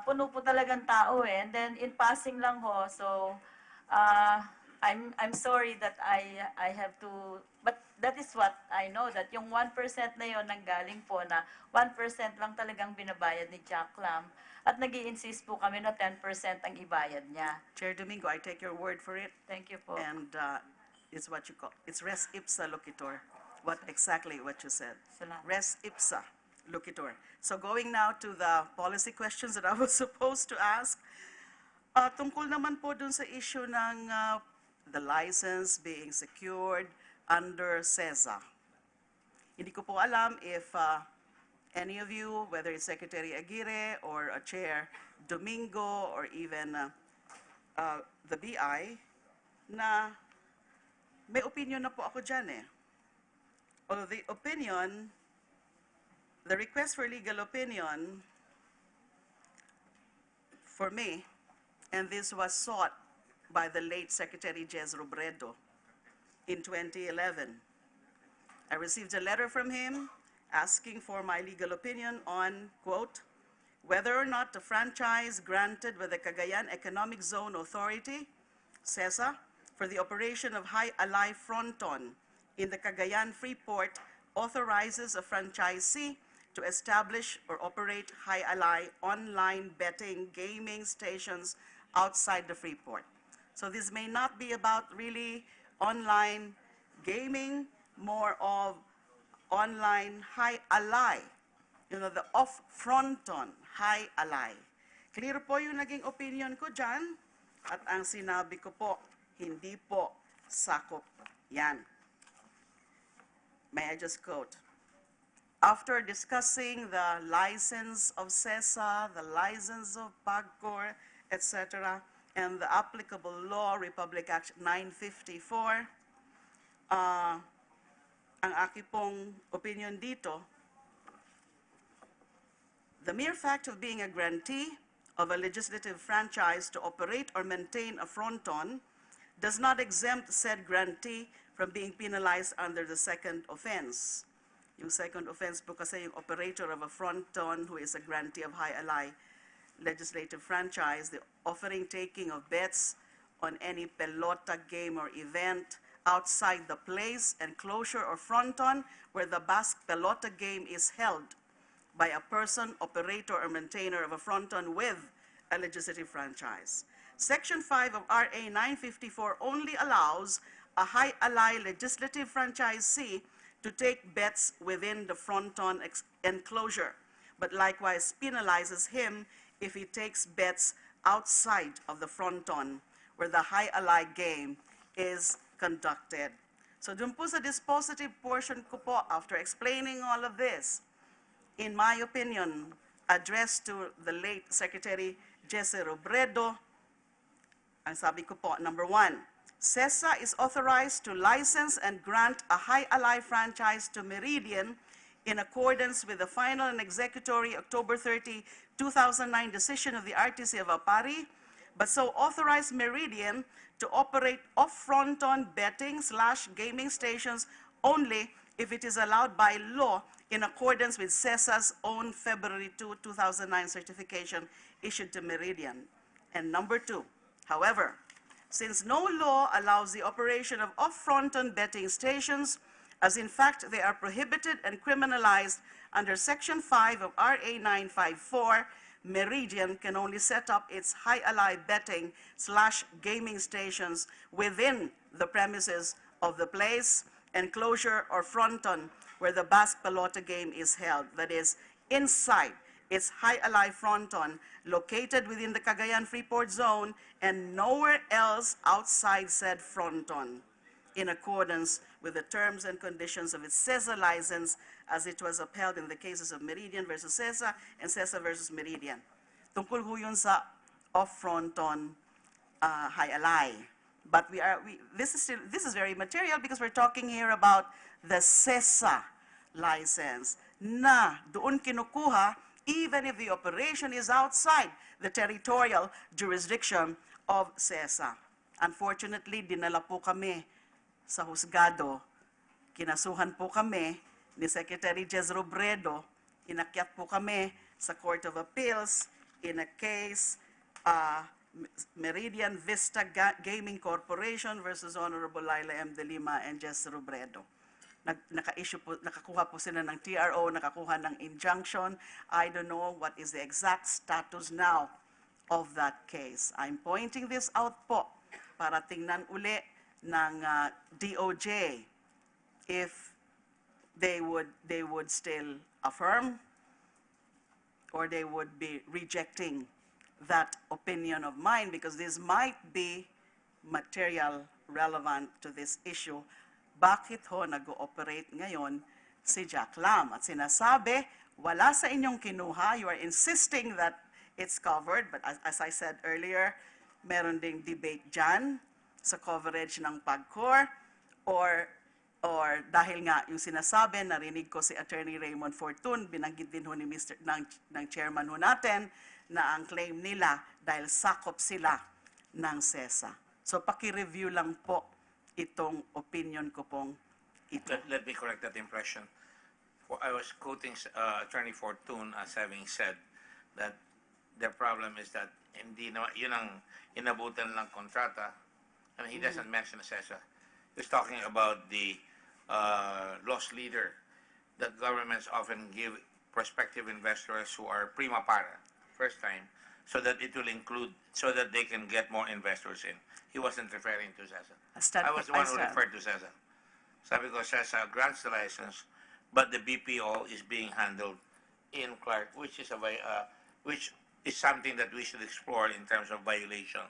D: puno po talagang tao eh. And then, in passing lang ho, so, I'm sorry that I have to, but that is what I know, that yung 1% na yon nanggaling po na 1% lang talagang binabayad ni Jack Lam at nag-i-insist po kami na 10% ang ibayad niya.
H: Chair Domingo, I take your word for it.
D: Thank you po.
H: And it's what you call, it's res ipsa loquitur. Exactly what you said.
D: Salamat.
H: Res ipsa loquitur. So going now to the policy questions that I was supposed to ask. Tungkol naman po dun sa issue ng the license being secured under CESA. Hindi ko po alam if any of you, whether it's Secretary Aguirre or Chair Domingo or even the BI, na may opinion na po ako dyan eh. Although the opinion, the request for legal opinion for me, and this was sought by the late Secretary Jez Robredo in 2011. I received a letter from him asking for my legal opinion on, quote, whether or not the franchise granted by the Cagayan Economic Zone Authority, CESA, for the operation of High Alay Fronton in the Cagayan Freeport authorizes a franchisee to establish or operate High Alay online betting gaming stations outside the Freeport. So this may not be about really online gaming, more of online High Alay, the off-fronton High Alay. Clear po yung naging opinion ko dyan, at ang sinabi ko po, hindi po sakop yan. May I just quote? After discussing the license of CESA, the license of PAGCOR, etc., and the applicable law, Republic Act 954, ang aking pong opinion dito, the mere fact of being a grantee of a legislative franchise to operate or maintain a fronton does not exempt said grantee from being penalized under the second offense. Yung second offense po kasi yung operator of a fronton who is a grantee of High Alay legislative franchise, the offering taking of bets on any pelota game or event outside the place, enclosure, or fronton where the Basque pelota game is held by a person, operator, or maintainer of a fronton with a legislative franchise. Section 5 of RA 954 only allows a High Alay legislative franchisee to take bets within the fronton enclosure, but likewise penalizes him if he takes bets outside of the fronton where the High Alay game is conducted. So dun po sa dispositive portion ko po, after explaining all of this, in my opinion, addressed to the late Secretary Jesse Robredo, ang sabi ko po, number 1, CESA is authorized to license and grant a High Alay franchise to Meridian in accordance with the final and executory October 30, 2009 decision of the RTC of Apari, but so authorize Meridian to operate off-fronton betting/gaming stations only if it is allowed by law in accordance with CESA's own February 2, 2009 certification issued to Meridian. And number 2, however, since no law allows the operation of off-fronton betting stations, as in fact they are prohibited and criminalized under Section 5 of RA 954, Meridian can only set up its high-alay betting/gaming stations within the premises of the place, enclosure, or fronton where the Basque Pelota game is held, that is, inside its high-alay fronton located within the Cagayan Freeport Zone and nowhere else outside said fronton, in accordance with the terms and conditions of its CESA license as it was upheld in the cases of Meridian versus CESA and CESA versus Meridian. Tungkol ho yun sa off-fronton high-alay. But this is very material because we're talking here about the CESA license na doon kinukuha even if the operation is outside the territorial jurisdiction of CESA. Unfortunately, dinala po kami sa husgado. Kinasuhan po kami ni Secretary Jez Robredo. Inakyat po kami sa Court of Appeals in a case Meridian Vista Gaming Corporation versus Honorable Laila M. De Lima and Jez Robredo. Nakakuha po sila ng TRO, nakakuha ng injunction. I don't know what is the exact status now of that case. I'm pointing this out po para tingnan uli ng DOJ if they would still affirm or they would be rejecting that opinion of mine, because this might be material relevant to this issue. Bakit ho nag-ooperate ngayon si Jack Lam? At sinasabi, wala sa inyong kinuha, you are insisting that it's covered, but as I said earlier, meron ding debate dyan sa coverage ng PAGCOR, or dahil nga yung sinasabi, narinig ko si Attorney Raymond Fortun, binanggit din ho ni ng chairman ho natin, na ang claim nila dahil sakop sila ng CESA. So paki-review lang po itong opinion ko pong ito.
C: Let me correct that impression. I was quoting Attorney Fortun as having said that the problem is that hindi na, yun ang inabutan ng kontrata, and he doesn't mention CESA. He's talking about the loss leader that governments often give prospective investors who are prima para, first time, so that it will include, so that they can get more investors in. He wasn't referring to CESA. I was the one who referred to CESA. Sabi ko, CESA grants the license, but the BPO is being handled in Clark, which is something that we should explore in terms of violation.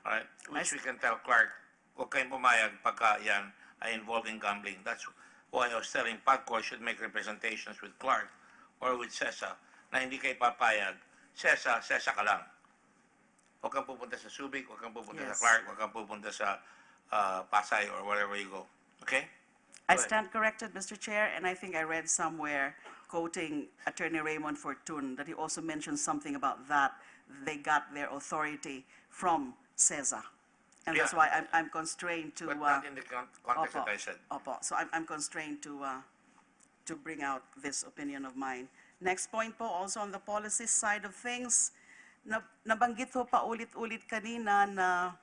C: All right? Which we can tell Clark, huwag kayong pumayag pagka yan ay involved in gambling. That's why I was telling PAGCOR should make representations with Clark or with CESA na hindi kayo papayag, CESA ka lang. Huwag kang pupunta sa Subic, huwag kang pupunta sa Clark, huwag kang pupunta sa Pasay or wherever you go. Okay?
H: I stand corrected, Mr. Chair, and I think I read somewhere quoting Attorney Raymond Fortun that he also mentioned something about that. They got their authority from CESA. And that's why I'm constrained to...
C: But not in the context that I said.
H: Opo. So I'm constrained to bring out this opinion of mine. Next point po, also on the policy side of things, nabanggit po pa ulit-ulit kanina na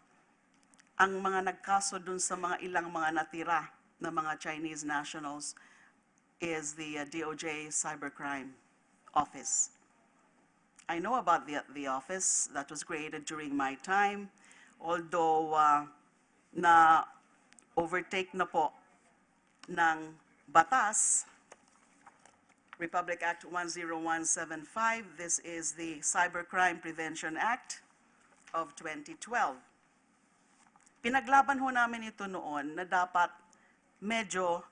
H: ang mga nagkaso dun sa mga ilang mga natira na mga Chinese nationals is the DOJ Cybercrime Office. I know about the office that was created during my time, although na overtake na po ng batas, Republic Act 10175, this is the Cybercrime Prevention Act of 2012. Pinaglaban ho namin ito noon na dapat medyo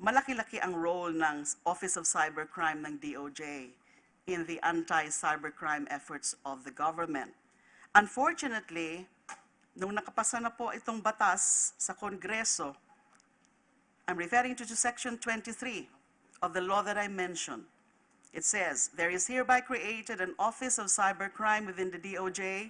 H: malaki-laki ang role ng Office of Cybercrime ng DOJ in the anti-cybercrime efforts of the government. Unfortunately, nung nakapasa na po itong batas sa Kongreso, I'm referring to Section 23 of the law that I mentioned. It says, there is hereby created an Office of Cybercrime within the DOJ,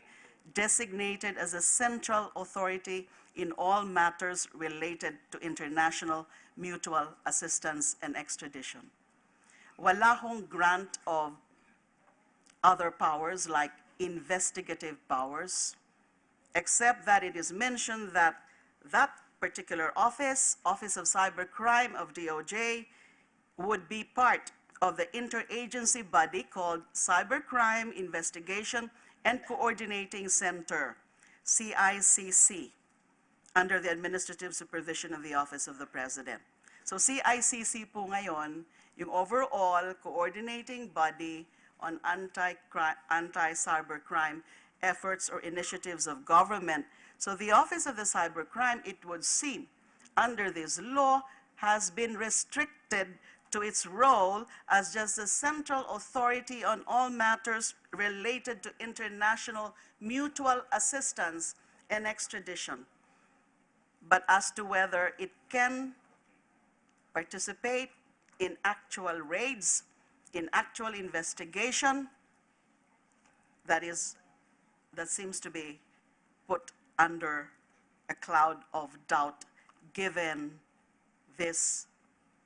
H: designated as a central authority in all matters related to international mutual assistance and extradition. Wala hong grant of other powers like investigative powers, except that it is mentioned that that particular office, Office of Cybercrime of DOJ, would be part of the interagency body called Cybercrime Investigation and Coordinating Center, CICC, under the administrative supervision of the Office of the President. So CICC po ngayon, yung overall coordinating body on anti-cybercrime efforts or initiatives of government. So the Office of the Cybercrime, it would seem, under this law, has been restricted to its role as just a central authority on all matters related to international mutual assistance and extradition. But as to whether it can participate in actual raids, in actual investigation, that seems to be put under a cloud of doubt given this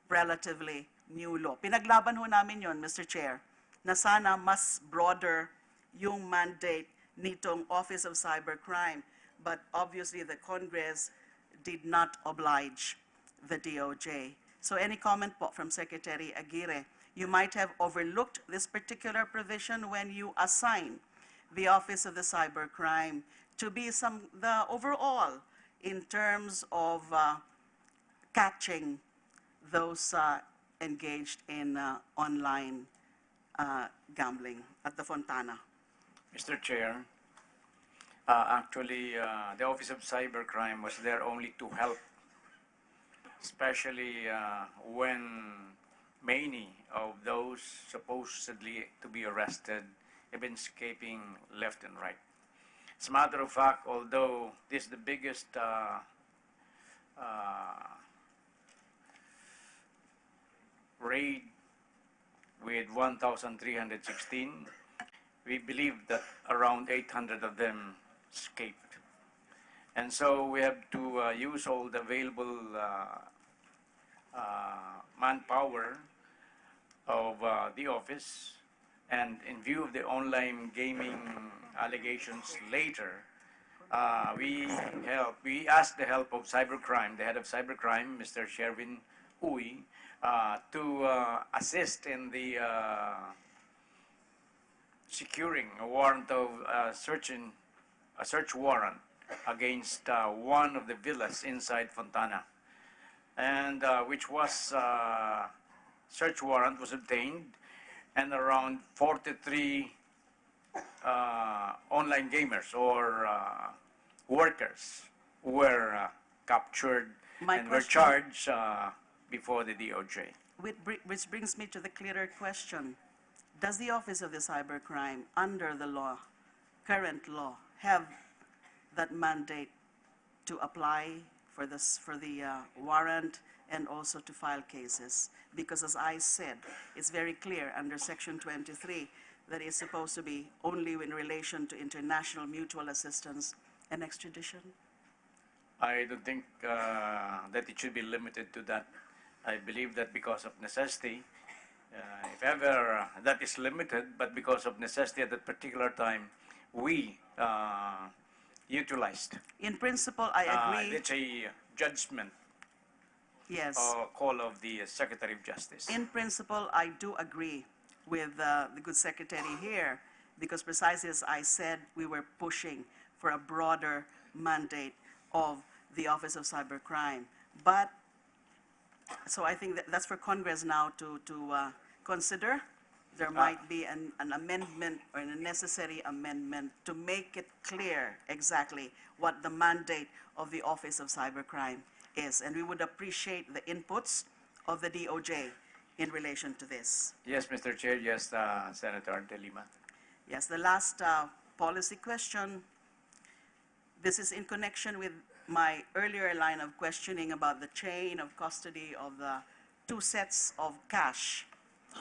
H: relatively new law. Pinaglaban ho namin yon, Mr. Chair, na sana mas broader yung mandate nitong Office of Cybercrime, but obviously the Congress did not oblige the DOJ. So any comment po from Secretary Aguirre? You might have overlooked this particular provision when you assign the Office of the Cybercrime to be the overall in terms of catching those engaged in online gambling at the Fontana.
I: Mr. Chair, actually, the Office of Cybercrime was there only to help, especially when many of those supposedly to be arrested have been escaping left and right. As a matter of fact, although this is the biggest raid with 1,316, we believe that around 800 of them escaped. And so we have to use all the available manpower of the office, and in view of the online gaming allegations later, we asked the help of cybercrime, the head of cybercrime, Mr. Sherwin Uy, to assist in the securing a warrant of a search warrant against one of the villas inside Fontana, and which was search warrant was obtained, and around 43 online gamers or workers were captured and were charged before the DOJ.
H: Which brings me to the clearer question. Does the Office of the Cybercrime, under the law, current law, have that mandate to apply for the warrant and also to file cases? Because as I said, it's very clear under Section 23 that it's supposed to be only in relation to international mutual assistance and extradition.
I: I don't think that it should be limited to that. I believe that because of necessity, if ever that is limited, but because of necessity at that particular time, we utilized.
H: In principle, I agree.
I: It's a judgment.
H: Yes.
I: Call of the Secretary of Justice.
H: In principle, I do agree with the good secretary here, because precisely as I said, we were pushing for a broader mandate of the Office of Cybercrime. But, so I think that's for Congress now to consider. There might be an amendment or a necessary amendment to make it clear exactly what the mandate of the Office of Cybercrime is. And we would appreciate the inputs of the DOJ in relation to this.
I: Yes, Mr. Chair. Yes, Senator De Lima.
H: Yes, the last policy question. This is in connection with my earlier line of questioning about the chain of custody of the 2 sets of cash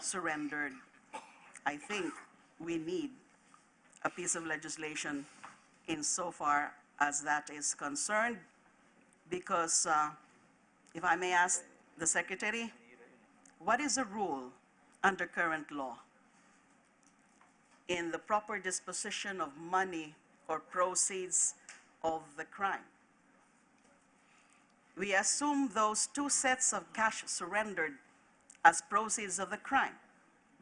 H: surrendered. I think we need a piece of legislation insofar as that is concerned, because if I may ask the Secretary, what is the rule under current law in the proper disposition of money or proceeds of the crime? We assume those 2 sets of cash surrendered as proceeds of the crime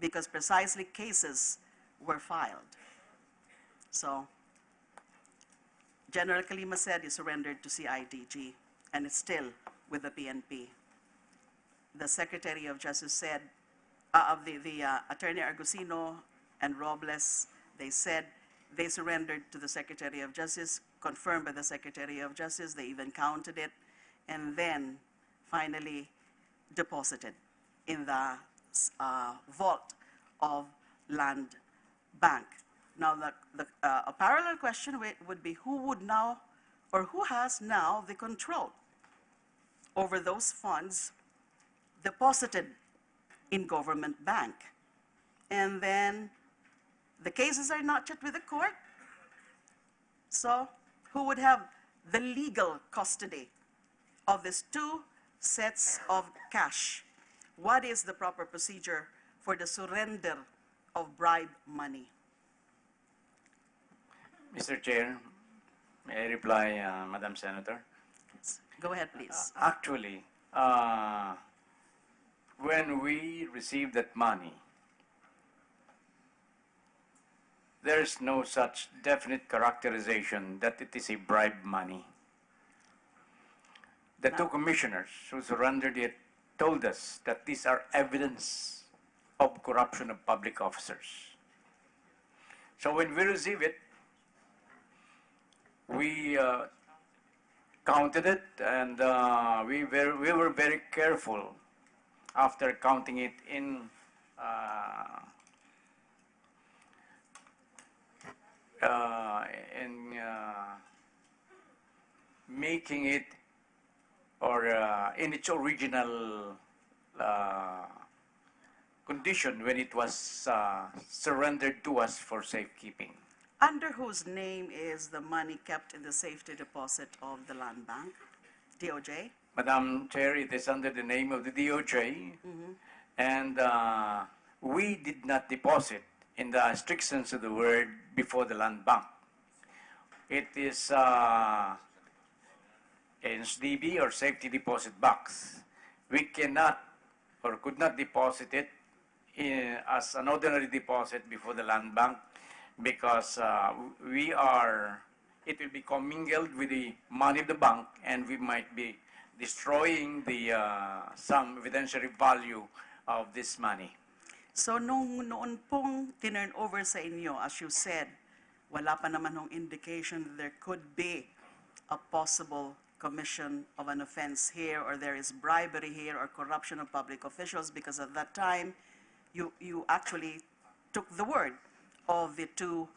H: because precisely cases were filed. So, General Kalima said he surrendered to CIDG and it's still with the PNP. The Secretary of Justice said, Attorney Argusino and Robles, they said they surrendered to the Secretary of Justice, confirmed by the Secretary of Justice, they even counted it, and then finally deposited in the vault of Land Bank. Now, a parallel question would be who would now, or who has now the control over those funds deposited in government bank? And then the cases are not yet with the court. So who would have the legal custody of these 2 sets of cash? What is the proper procedure for the surrender of bribe money?
I: Mr. Chair, may I reply, Madam Senator?
H: Go ahead, please.
I: Actually, when we receive that money, there's no such definite characterization that it is a bribe money. The 2 commissioners who surrendered it told us that these are evidence of corruption of public officers. So when we receive it, we counted it, and we were very careful after counting it in making it or in its original condition when it was surrendered to us for safekeeping.
H: Under whose name is the money kept in the safety deposit of the Land Bank? DOJ?
I: Madam Chair, it is under the name of the DOJ, and we did not deposit in the strict sense of the word before the Land Bank. It is SDB or safety deposit box. We cannot or could not deposit it as an ordinary deposit before the Land Bank because it will be commingled with the money of the bank and we might be destroying the some evidentiary value of this money.
H: So noon pong tinurn over sa inyo, as you said, wala pa naman hong indication that there could be a possible commission of an offense here or there is bribery here or corruption of public officials because at that time you actually took the word of the 2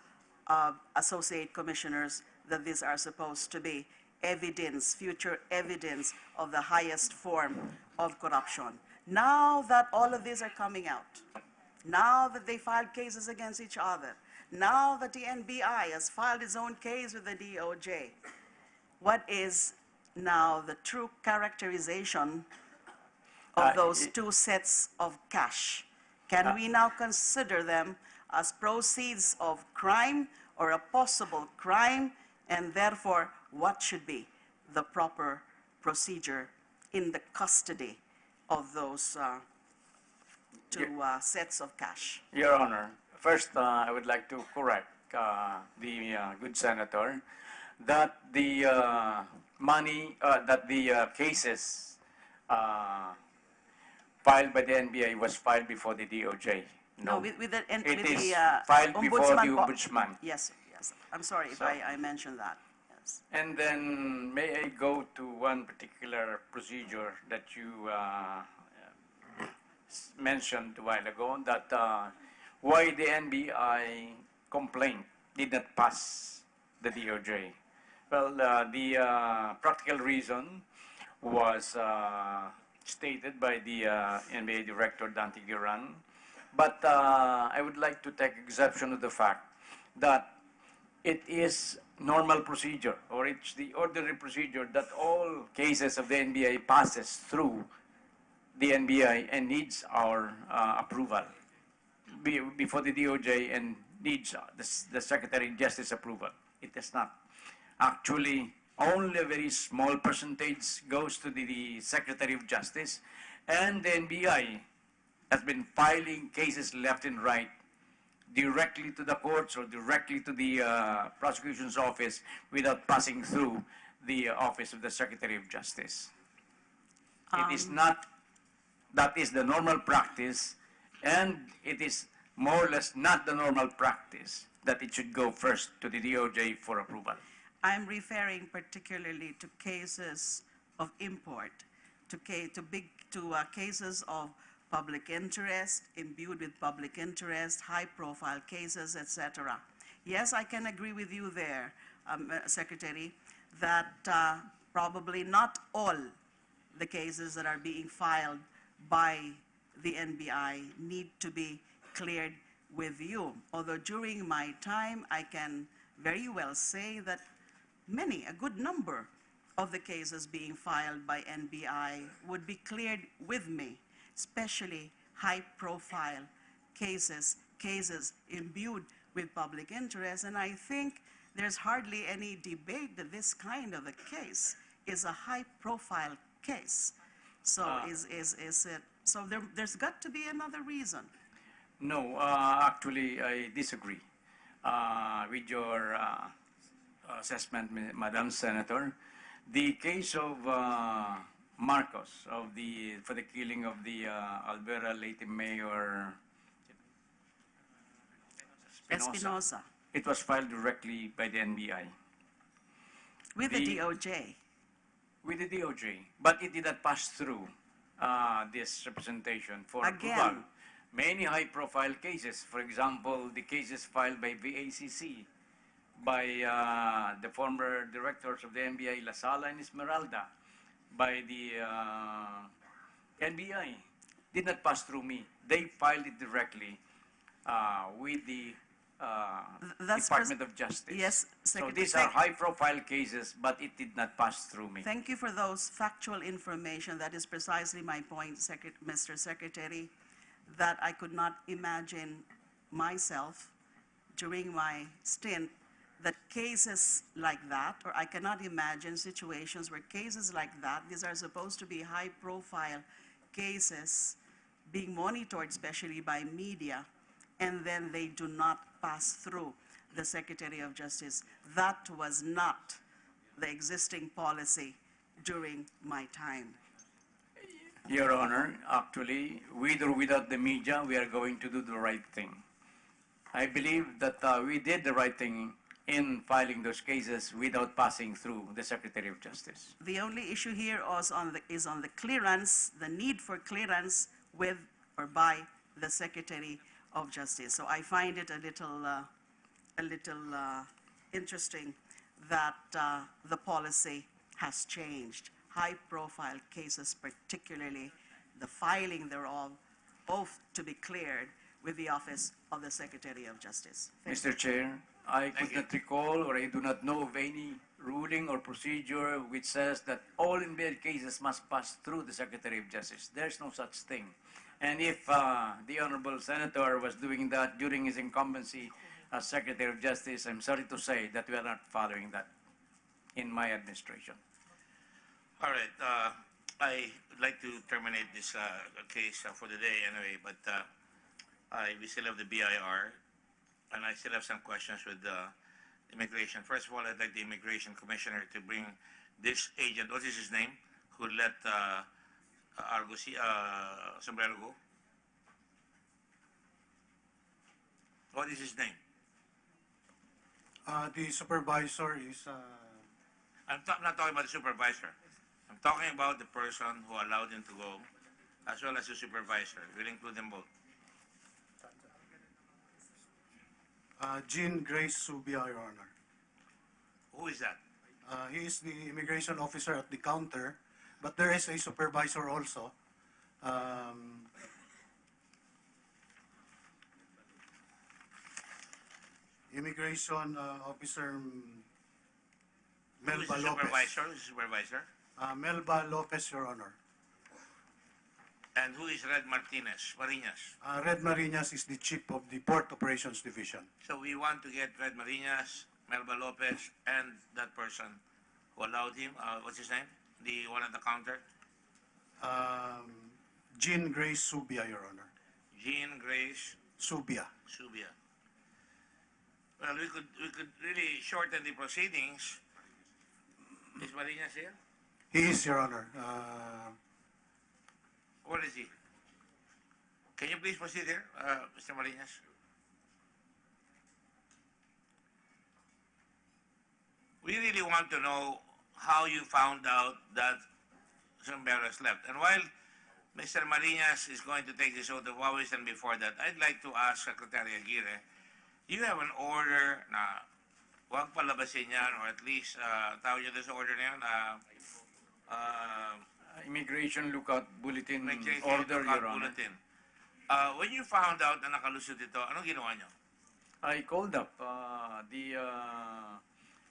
H: associate commissioners that these are supposed to be evidence, future evidence of the highest form of corruption. Now that all of these are coming out, now that they filed cases against each other, now that the NBI has filed its own case with the DOJ, what is now the true characterization of those 2 sets of cash? Can we now consider them as proceeds of crime or a possible crime, and therefore what should be the proper procedure in the custody of those 2 sets of cash?
I: Your Honor, first I would like to correct the good senator that the cases filed by the NBI was filed before the DOJ. No,
H: with the
I: it is filed before the Ombudsman.
H: Yes, yes. I'm sorry if I mentioned that. Yes.
I: And then may I go to one particular procedure that you mentioned a while ago, that why the NBI complaint did not pass the DOJ. Well, the practical reason was stated by the NBA Director Dante Giran, but I would like to take exception to the fact that it is normal procedure, or it's the ordinary procedure that all cases of the NBI passes through the NBI and needs our approval before the DOJ and needs the Secretary of Justice approval. It does not. Actually, only a very small percentage goes to the Secretary of Justice, and the NBI has been filing cases left and right directly to the courts or directly to the prosecution's office without passing through the office of the Secretary of Justice. It is not, that is the normal practice, and it is more or less not the normal practice that it should go first to the DOJ for approval.
H: I'm referring particularly to cases of import, to cases of public interest, imbued with public interest, high-profile cases, etc. Yes, I can agree with you there, Secretary, that probably not all the cases that are being filed by the NBI need to be cleared with you. Although during my time, I can very well say that a good number of the cases being filed by NBI would be cleared with me, especially high-profile cases imbued with public interest. And I think there's hardly any debate that this kind of a case is a high-profile case. So there's got to be another reason.
I: No, actually, I disagree with your assessment, Madam Senator. The case of Marcos for the killing of the Alvera Leyte Mayor
H: Espinosa.
I: It was filed directly by the NBI.
H: With the DOJ.
I: With the DOJ, but it did not pass through this representation for
H: Again.
I: approval. Many high-profile cases, for example, the cases filed by VACC, by the former directors of the NBI, La Sala and Esmeralda, by the NBI, did not pass through me. They filed it directly with the Department of Justice.
H: Yes, Secretary.
I: So these are high-profile cases, but it did not pass through me.
H: Thank you for those factual information. That is precisely my point, Mr. Secretary, that I could not imagine myself during my stint that cases like that, or I cannot imagine situations where cases like that, these are supposed to be high-profile cases being monitored, especially by media, and then they do not pass through the Secretary of Justice. That was not the existing policy during my time.
I: Your Honor, actually, with or without the media, we are going to do the right thing. I believe that we did the right thing in filing those cases without passing through the Secretary of Justice.
H: The only issue here is on the clearance, the need for clearance with or by the Secretary of Justice. So I find it a little interesting that the policy has changed. High-profile cases, particularly the filing thereof, both to be cleared with the Office of the Secretary of Justice.
I: Mr. Chair, I could not recall or I do not know of any ruling or procedure which says that all NBI cases must pass through the Secretary of Justice. There's no such thing. And if the Honorable Senator was doing that during his incumbency as Secretary of Justice, I'm sorry to say that we are not following that in my administration.
C: All right. I would like to terminate this case for the day anyway, but we still have the BIR, and I still have some questions with immigration. First of all, I'd like the Immigration Commissioner to bring this agent, what is his name, who let Sombrero go? What is his name?
J: The supervisor is...
C: I'm not talking about the supervisor. I'm talking about the person who allowed him to go, as well as the supervisor. We'll include them both.
J: Jean Grace Subia, Your Honor.
C: Who is that?
J: He is the immigration officer at the counter, but there is a supervisor also. Immigration officer
C: Who's
J: Melba
C: the
J: Lopez.
C: supervisor? Who's the supervisor?
J: Melba Lopez, Your Honor.
C: And who is Red Martinez? Marinas.
J: Red Marinas is the chief of the Port Operations Division.
C: So we want to get Red Marinas, Melba Lopez, and that person who allowed him. What's his name? The one at the counter?
J: Jean Grace Subia, Your Honor.
C: Jean Grace
J: Subia.
C: Subia. Well, we could really shorten the proceedings. Is Marinas here?
J: He is, Your Honor.
C: Where is he? Can you please proceed here, Mr. Marinas? We really want to know how you found out that Zumbero has left. And while Mr. Marinas is going to take his oath of office, and before that, I'd like to ask Secretary Aguirre, you have an order na huwag palabasin yan, or at least, tawag nyo doon sa order na yan,
I: Immigration Lookout Bulletin
C: Immigration
I: Order,
C: Lookout
I: Your Honor.
C: Bulletin. When you found out na nakalusot ito, anong ginawa nyo?
I: I called up the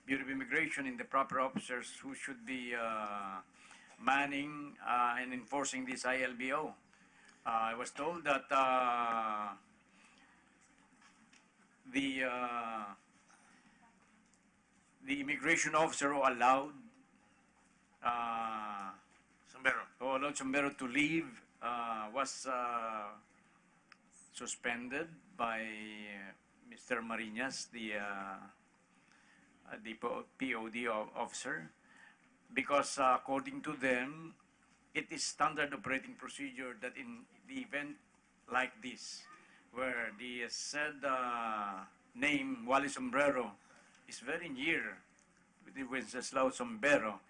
I: Bureau of Immigration and the proper officers who should be manning and enforcing this ILBO. I was told that the immigration officer who allowed Zumbero to leave was suspended by Mr. Marinas, the POD officer, because according to them, it is standard operating procedure that in the event like this, where the said name Wally Sombrero is very near with Wenceslao Sombrero,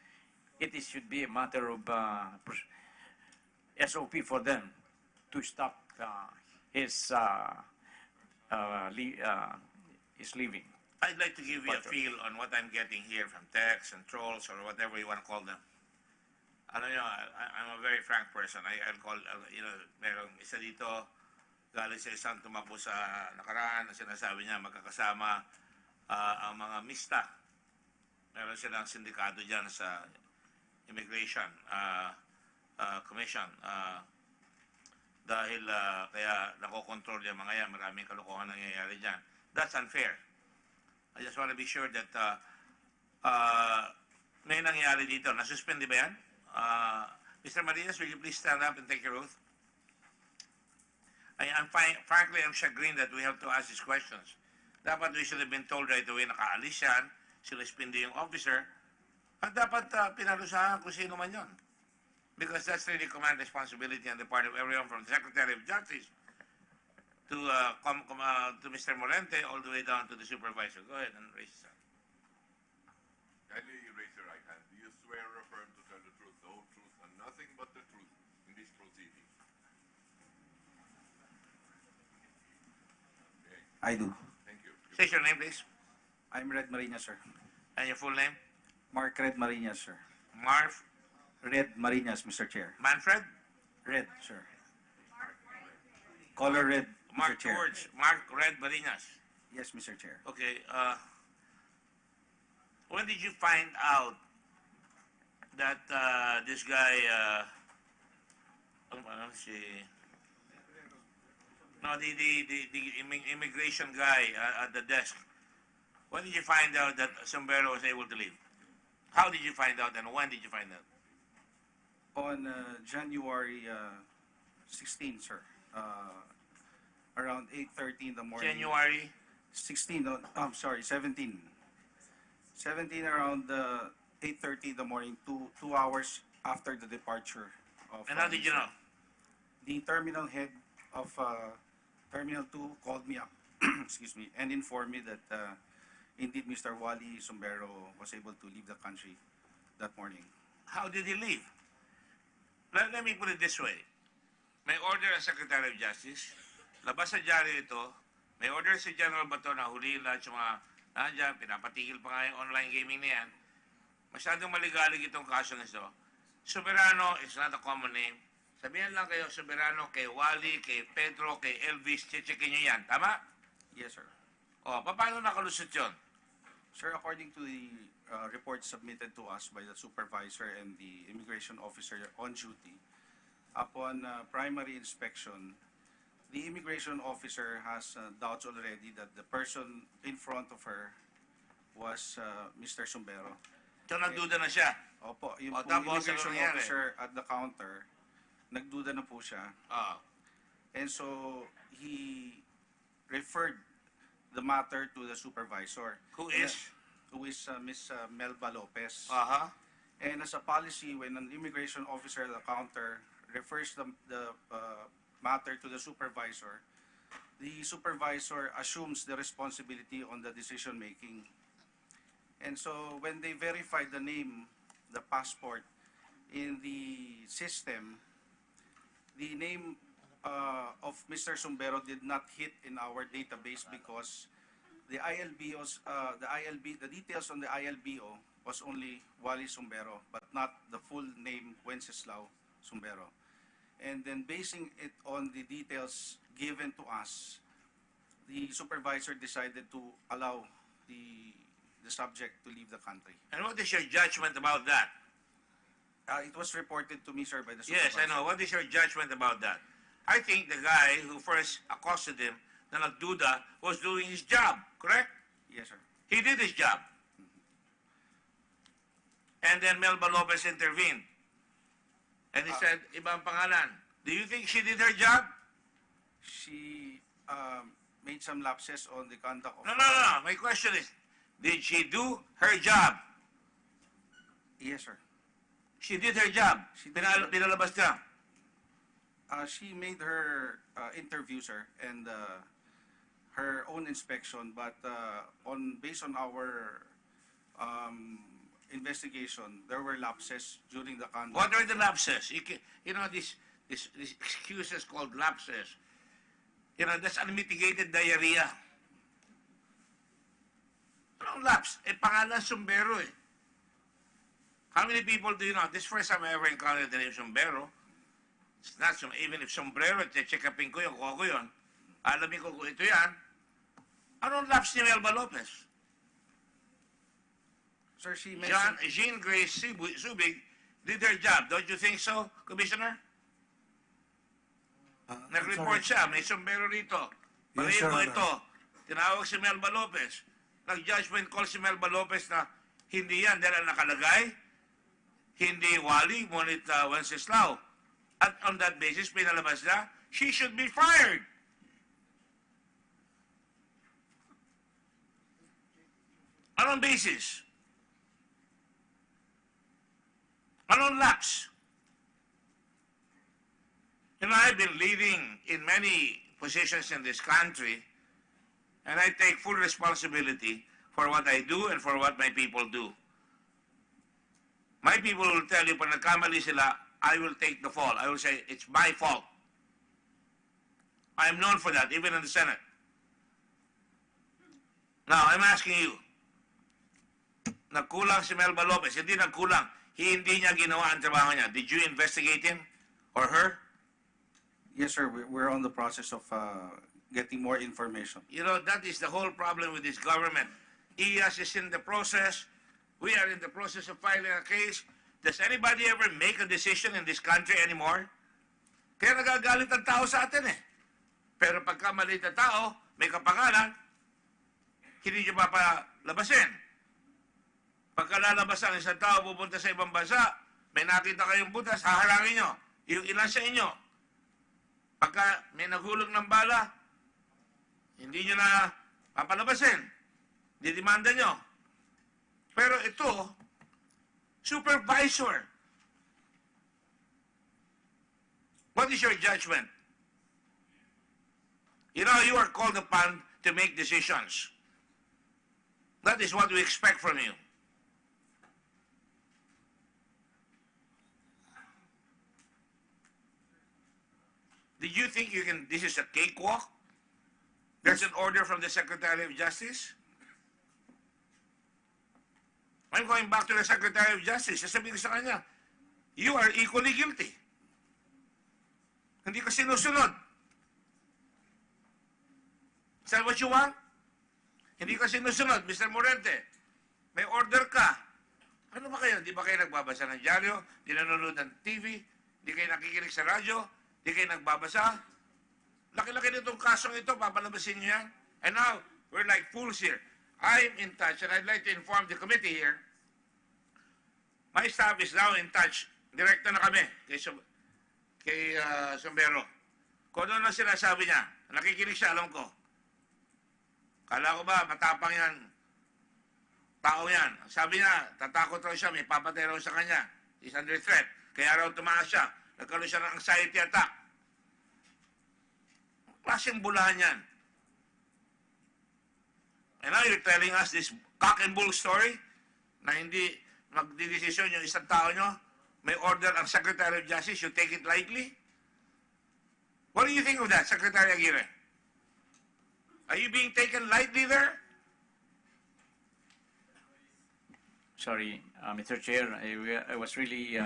I: should be a matter of SOP for them to stop his leaving.
C: I'd like to give you a feel on what I'm getting here from texts and trolls or whatever you want to call them. Ano nyo, I'm a very frank person. I'll call, merong isa dito, galing sa isang tumakbo sa nakaraan, na sinasabi niya magkakasama ang mga mista. Meron silang sindikato dyan sa Immigration Commission. Dahil kaya nakokontrol yung mga yan, maraming kalokohan nangyayari dyan. That's unfair. I just want to be sure that may nangyayari dito. Nasuspende ba yan? Mr. Marinas, will you please stand up and take your oath? Frankly, I'm chagrined that we have to ask these questions. Dapat we should have been told right away, nakaalis yan, sinuspende yung officer, at dapat pinarusahan kung sino man yun. Because that's really command responsibility on the part of everyone from the Secretary of Justice to Mr. Morente all the way down to the supervisor. Go ahead and raise your hand.
K: Kindly raise your right hand. Do you swear or affirm to tell the truth, the whole truth, and nothing but the truth in this proceeding? Okay.
F: I do.
K: Thank you.
C: Say your name, please.
F: I'm Red Marinas, sir.
C: And your full name?
F: Mark Red Marinas, sir.
C: Marv
F: Red Marinas, Mr. Chair.
C: Manfred?
F: Red, sir. Color red, Mr.
C: Mark
F: Chair.
C: George. Mark Red Marinas.
F: Yes, Mr. Chair.
C: Okay, when did you find out that this guy, the immigration guy at the desk, when did you find out that Sombrero was able to leave? How did you find out and when did you find out?
F: On January 16, sir, around 8:30 in the morning.
C: January?
F: 16, no, I'm sorry, 17. 17 around 8:30 in the morning, 2 hours after the departure of...
C: And how did you know?
F: The terminal head of Terminal 2 called me up, excuse me, and informed me that indeed Mr. Wally Sombrero was able to leave the country that morning.
C: How did he leave? Let me put it this way. May order ang Secretary of Justice, labas sa dyaryo ito, may order si General Bato na huliin lahat yung mga nandiyan, pinapatigil pa nga yung online gaming na yan. Masyadong maligalig itong kaso nito. Soberano is not a common name. Sabihan lang kayo, Soberano, kay Wally, kay Pedro, kay Elvis, chichikin nyo yan. Tama?
F: Yes, sir.
C: O, paano nakalusot yun?
F: Sir, according to the report submitted to us by the supervisor and the immigration officer on duty, upon primary inspection, the immigration officer has doubts already that the person in front of her was Mr. Sumbero.
C: So nagduda na siya.
F: Opo, yung
C: O,
F: pong
C: tapos,
F: immigration
C: ano nangyari?
F: officer at the counter, nagduda na po siya.
C: Ah.
F: And so, he referred the matter to the supervisor.
C: Who is?
F: Who is Ms. Melba Lopez.
C: Aha.
F: And as a policy, when an immigration officer at the counter refers the matter to the supervisor assumes the responsibility on the decision-making. And so when they verified the name, the passport in the system, the name of Mr. Sumbero did not hit in our database because the the details on the ILBO was only Wally Sumbero, but not the full name Wenceslao Sumbero. And then basing it on the details given to us, the supervisor decided to allow the subject to leave the country.
C: And what is your judgment about that?
F: It was reported to me, sir, by the supervisor.
C: Yes, I know. What is your judgment about that? I think the guy who first accosted him, na nagduda, was doing his job, correct?
F: Yes, sir.
C: He did his job. And then Melba Lopez intervened. And he said, ibang pangalan. Do you think she did her job?
F: She made some lapses on the conduct of...
C: No. My question is, did she do her job?
F: Yes, sir.
C: She did her job.
F: She did
C: Pinalabas niya.
F: She made her interview, sir, and her own inspection, but based on our investigation, there were lapses during the conduct.
C: What are the lapses? You know, these excuses called lapses. You know, that's unmitigated diarrhea. Anong lapse? Pangalan Sumbero eh. How many people do you know? This is the first time I ever encountered the name Sumbero. It's not even if sombrero, check-upin ko yung koko yun. Alamin ko kung ito yan. Anong lapse ni Melba Lopez?
F: Sir, she mentioned...
C: Jean Grace Subig did her job. Don't you think so, Commissioner? Nag-report siya, may sombrero rito.
J: Yes, Your
C: Pareho
J: Honor.
C: ito. Tinawag si Melba Lopez. Nag-judgment call si Melba Lopez na hindi yan dahil nakalagay. Hindi Wally, ngunit Wenceslao. At on that basis, pinalabas na, she should be fired. Anong basis? Anong lapse? You know, I've been leading in many positions in this country, and I take full responsibility for what I do and for what my people do. My people will tell you, pag nagkamali sila, I will take the fall. I will say, it's my fault. I'm known for that, even in the Senate. Now, I'm asking you, nagkulang si Melba Lopez, hindi nagkulang, hindi niya ginawa ang trabaho niya. Did you investigate him or her?
F: Yes, sir. We're on the process of getting more information.
C: You know, that is the whole problem with this government. IAS is in the process. We are in the process of filing a case. Does anybody ever make a decision in this country anymore? Kaya nagagalit ang tao sa atin eh. Pero pagka maliit na tao, may kapangalan, hindi nyo papalabasin. Pagka lalabasan isang tao pupunta sa ibang bansa, may nakita kayong butas, haharangin nyo. Yung ilan sa inyo. Pagka may naghulog ng bala, hindi nyo na papalabasin. Didimanda nyo. Pero ito, supervisor. What is your judgment? You know, you are called upon to make decisions. That is what we expect from you. Did you think you can, this is a cakewalk? There's an order from the Secretary of Justice? I'm going back to the Secretary of Justice. Sasabihin ko sa kanya, you are equally guilty. Hindi ka sinusunod. Is that what you want? Hindi ka sinusunod, Mr. Morente. May order ka. Ano ba kayo? Di ba kayo nagbabasa ng dyaryo? Di nanonood ng TV? Di kayo nakikinig sa radyo? Di kayo nagbabasa? Laki-laki nitong kasong ito, papalabasin niyo yan. And now, we're like fools here. I'm in touch, and I'd like to inform the committee here. My staff is now in touch. Direkta na kami kay Sombero. Kung ano na sinasabi niya, nakikinig siya, alam ko. Kala ko ba, matapang yan. Tao yan. Sabi niya, tatakot raw siya, may papatay raw sa kanya. He's under threat. Kaya raw tumaas siya. Nagkaroon siya ng anxiety attack. Klaseng bulahan yan. And now you're telling us this cock and bull story na hindi magdidesisyon yung isang tao nyo, may order ang Secretary of Justice, you take it lightly? What do you think of that, Secretary Aguirre? Are you being taken lightly there?
L: Sorry, Mr. Chair, I was really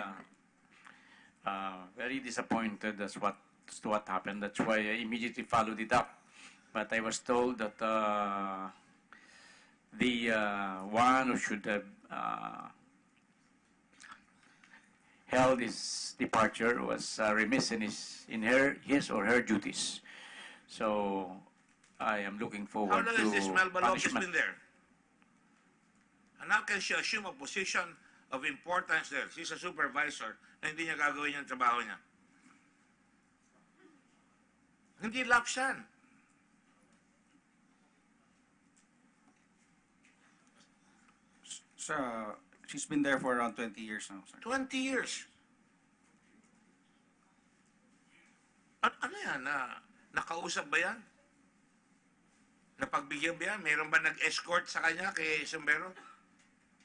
L: very disappointed as to what happened. That's why I immediately followed it up. But I was told that the one who should have held his departure was remiss in his or her duties. So I am looking
C: How
L: forward
C: long
L: to
C: has this Melba Lopez
L: punishment.
C: been there? And how can she assume a position of importance there? She's a supervisor na hindi niya gagawin yung trabaho niya. Hindi lapse yan.
F: Sir, she's been there for around 20 years now, sir.
C: 20 years. Ano yan? Nakausap ba yan? Napagbigyan ba yan? Mayroon ba nag-escort sa kanya kay Sombero?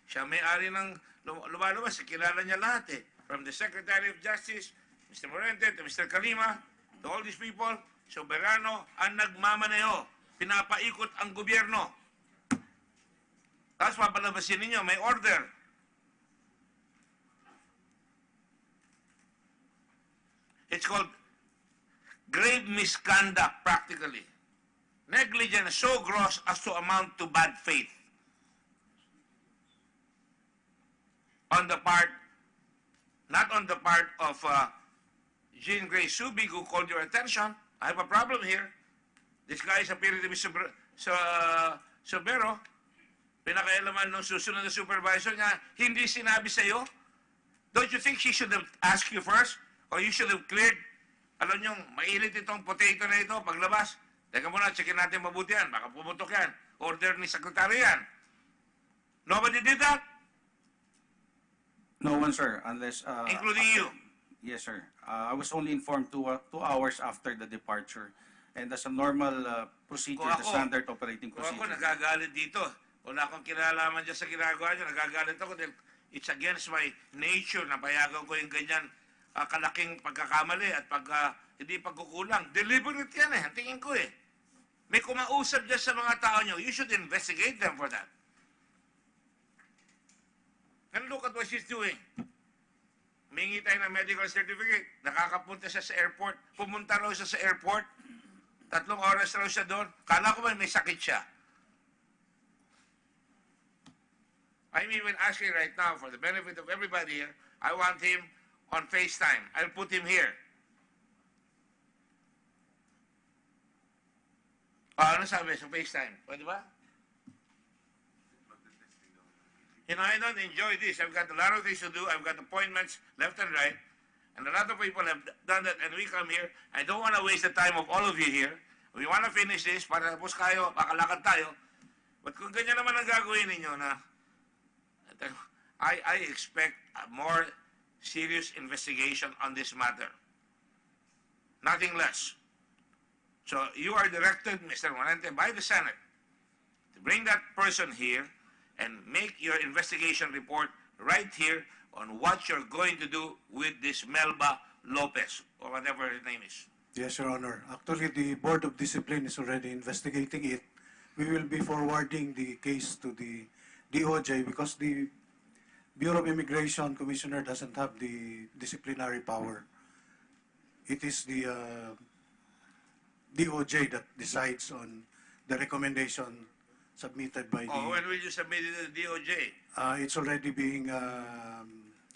C: Siya may-ari ng lumalabas. Kilala niya lahat eh. From the Secretary of Justice, Mr. Morente, to Mr. Kalima, to all these people, soberano ang nagmamaneho. Pinapaikot ang gobyerno. Tapos papalabasin ninyo, may order. It's called grave misconduct practically. Negligence so gross as to amount to bad faith. On the part, not on the part of Jean Grace Subig who called your attention. I have a problem here. This guy is appearing to be Sombero. Pinakailaman ng susunod na supervisor niya, hindi sinabi sa iyo? Don't you think she should have asked you first? Or you should have cleared? Alam niyo, mainit itong potato na ito paglabas. Teka muna, checkin natin mabuti yan. Baka pumutok yan. Order ni Secretary yan. Nobody did that?
F: No one, sir, unless...
C: Including you?
F: Yes, sir. I was only informed 2 hours after the departure. And that's a normal procedure, the standard operating
C: Kung ako
F: procedure.
C: nagagalit dito, wala akong kinalaman dyan sa ginagawa niyo, nagagalit ako dahil it's against my nature na payagan ko yung ganyan kalaking pagkakamali at hindi pagkukulang. Deliberate yan eh, ang tingin ko eh. May kumausap dyan sa mga tao niyo, you should investigate them for that. And look at what she's doing. Mingi tayo ng medical certificate. Nakakapunta siya sa airport. Pumunta raw siya sa airport. 3 oras raw siya doon. Kala ko may sakit siya. I'm even asking right now, for the benefit of everybody here, I want him on FaceTime. I'll put him here. Ano sabi sa FaceTime? Pwede ba? You know, I don't enjoy this. I've got a lot of things to do. I've got appointments left and right. And a lot of people have done that. And we come here. I don't want to waste the time of all of you here. We want to finish this para tapos kayo, makalakad tayo. But kung ganyan naman ang gagawin ninyo na I expect a more serious investigation on this matter. Nothing less. So you are directed, Mr. Morente, by the Senate to bring that person here and make your investigation report right here on what you're going to do with this Melba Lopez, or whatever his name is.
J: Yes, Your Honor. Actually, the Board of Discipline is already investigating it. We will be forwarding the case to the DOJ because the Bureau of Immigration Commissioner doesn't have the disciplinary power. It is the DOJ that decides on the recommendation submitted by
C: Oh, when
J: the,
C: will you submit it to the DOJ?
J: it's already being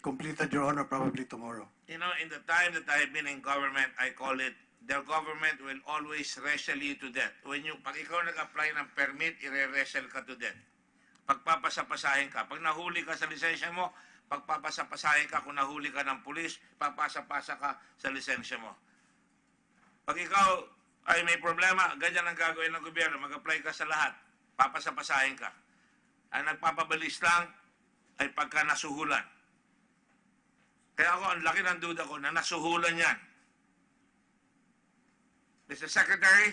J: completed, Your Honor, probably tomorrow.
C: You know, in the time that I've been in government, I call it, the government will always wrestle you to death. Pag ikaw nag-apply ng permit, ire-wrestle ka to death. Pagpapasapasahin ka. Pag nahuli ka sa lisensya mo, pagpapasapasahin ka. Kung nahuli ka ng pulis, papasa-pasa ka sa lisensya mo. Pag ikaw ay may problema, ganyan ang gagawin ng gobyerno, mag-apply ka sa lahat, papasapasahin ka. Ang nagpapabalis lang ay pagka nasuhulan. Kaya ako, ang laki ng duda ko na nasuhulan yan. Mr. Secretary,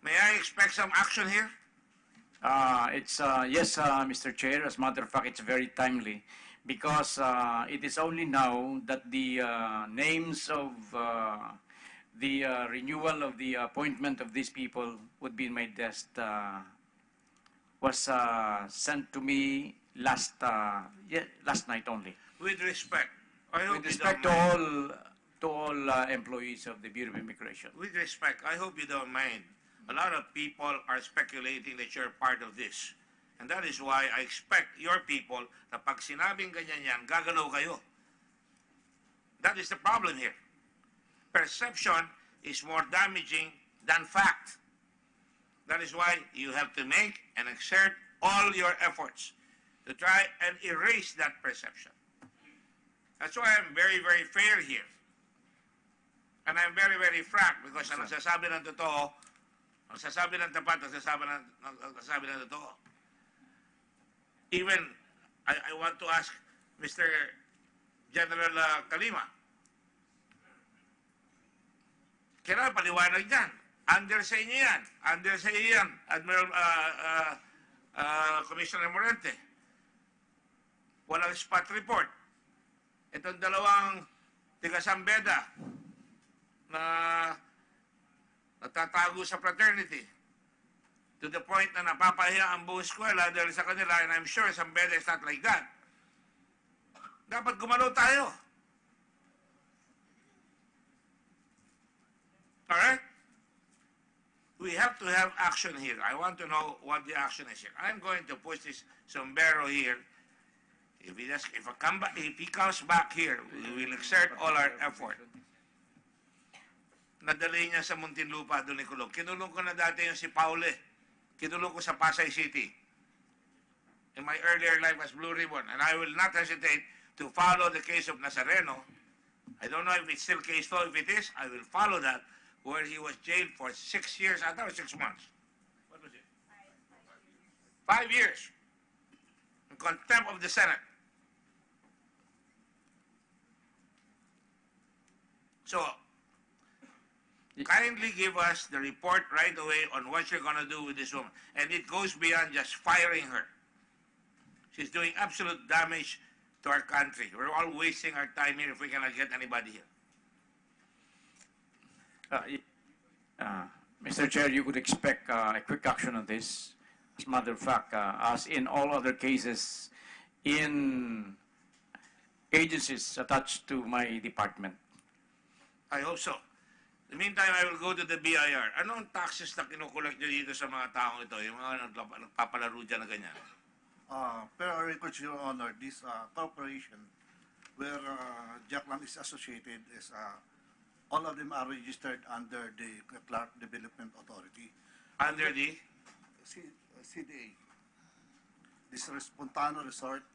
C: may I expect some action here?
L: Yes, Mr. Chair. As a matter of fact, it's very timely because it is only now that the names of the renewal of the appointment of these people would be in my desk was sent to me last night only.
C: With respect, I hope
L: With
C: you
L: respect
C: don't mind.
L: to all employees of the Bureau of Immigration.
C: With respect, I hope you don't mind. A lot of people are speculating that you're part of this. And that is why I expect your people na pag sinabing ganyan yan, gagalaw kayo. That is the problem here. Perception is more damaging than fact. That is why you have to make and exert all your efforts to try and erase that perception. That's why I'm very, very fair here. And I'm very, very frank because ang nagsasabi ng totoo, ang sasabi ng tapat, ang sasabi ng totoo. Even, I want to ask Mr. General Kalima, kailangan paliwanag yan. Under sa inyo yan. Under sa inyo yan, Admiral Commissioner Morente. Walang spot report. Itong dalawang tiga-Sambeda na natatago sa fraternity to the point na napapahiya ang buong eskwela dahil sa kanila, and I'm sure Sambeda is not like that. Dapat gumalaw tayo. Alright? We have to have action here. I want to know what the action is here. I'm going to push this sombrero here. If he comes back here, we will exert all our effort. Nadali niya sa Muntinlupa, doon ikulong. Kinulong ko na dati yung si Paule. Kinulong ko sa Pasay City. In my earlier life as Blue Ribbon. And I will not hesitate to follow the case of Nazareno. I don't know if it's still case law. If it is, I will follow that, where he was jailed for 6 years. I thought it was 6 months. What was it? 5 years. In contempt of the Senate. So, kindly give us the report right away on what you're going to do with this woman. And it goes beyond just firing her. She's doing absolute damage to our country. We're all wasting our time here if we cannot get anybody here.
L: Mr. Chair, you could expect a quick action on this. As a matter of fact, as in all other cases in agencies attached to my department.
C: I hope so. In the meantime, I will go to the BIR. Ano ang taxes na kinukulek nyo dito sa mga taong ito? Yung mga nagpapalaro dyan na ganyan.
M: Per our records, Your Honor, this corporation where Jack Lang is associated is all of them are registered under the Clark Development Authority.
C: Under the?
M: CDA. This Spontano Resort.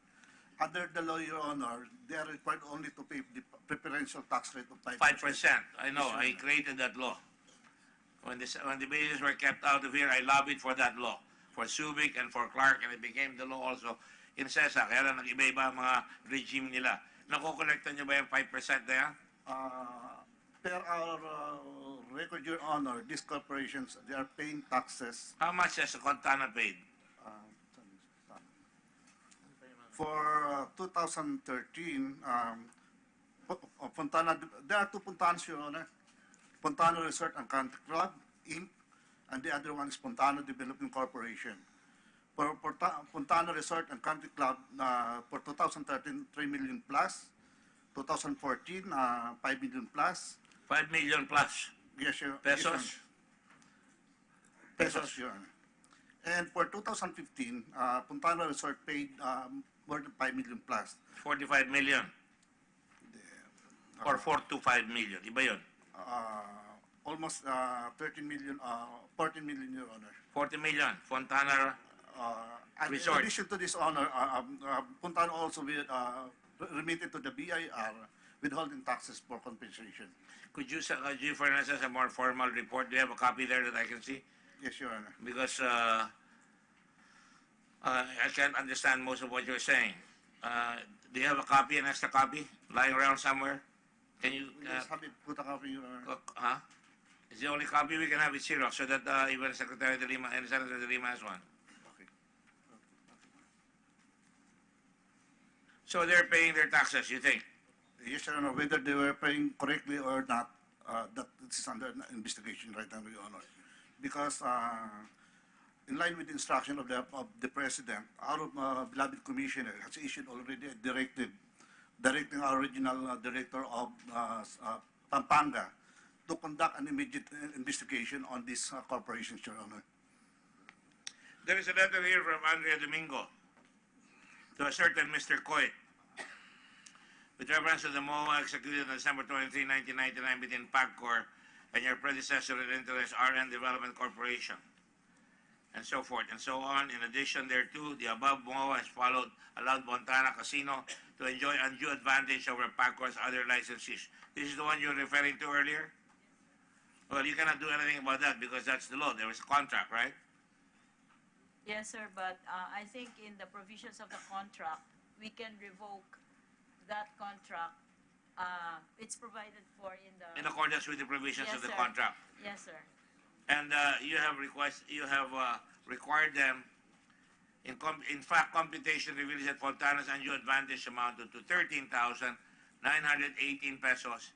M: Under the law, Your Honor, they are required only to pay the preferential tax rate of 5%.
C: 5%. I know. I created that law. When the bases were kept out of here, I lobbied for that law. For Subic and for Clark, and it became the law also in CESA. Kaya lang nag-iba-iba ang mga regime nila. Nakukolekta nyo ba yung 5% na yan?
M: Per our record, Your Honor, these corporations, they are paying taxes.
C: How much has Contana paid?
M: For 2013, Fontana, there are two Fontanas, Your Honor. Fontana Resort and Country Club, Inc., and the other one is Fontana Development Corporation. For Fontana Resort and Country Club, for 2013, 3 million plus. 2014, 5 million plus.
C: 5 million plus?
M: Yes, Your
C: Pesos?
M: Pesos, Your Honor. And for 2015, Fontana Resort paid more than 5 million plus.
C: 45 million. Or 4 to 5 million. Iba yun.
M: Almost 13 million, 14 million, Your Honor.
C: 40 million. Fontana
M: And
C: Resort.
M: in addition to this, Honor, Fontana also remitted to the BIR withholding taxes for compensation.
C: Could you furnish us a more formal report? Do you have a copy there that I can see?
M: Yes, Your Honor.
C: Because I can't understand most of what you're saying. Do you have a copy, an extra copy, lying around somewhere? Can you?
M: Yes, have it put a copy, Your Honor.
C: Huh? It's the only copy we can have is Xerox, so that even Secretary De Lima and Senator De Lima has one.
M: Okay.
C: So they're paying their taxes, you think?
M: Yes, Your Honor, whether they were paying correctly or not, that is under investigation right now, Your Honor. Because in line with the instruction of the President, our beloved Commissioner has issued already a directive directing our regional director of Pampanga to conduct an immediate investigation on these corporations, Your Honor.
C: There is a letter here from Andrea Domingo to a certain Mr. Coit with reference to the MOA executed on December 23, 1999 between PAGCOR and your predecessor in interest RN Development Corporation, and so forth and so on. In addition thereto, the above MOA has allowed Fontana Casino to enjoy undue advantage over PAGCOR's other licensees. This is the one you're referring to earlier? Well, you cannot do anything about that because that's the law. There was a contract, right?
D: Yes, sir, but I think in the provisions of the contract, we can revoke that contract. It's provided for in the...
C: In accordance with the provisions
D: Yes,
C: of the
D: sir.
C: contract.
D: Yes, sir.
C: And you have required them, in fact, computation reveals that Fontana's undue advantage amounted to 13,918 pesos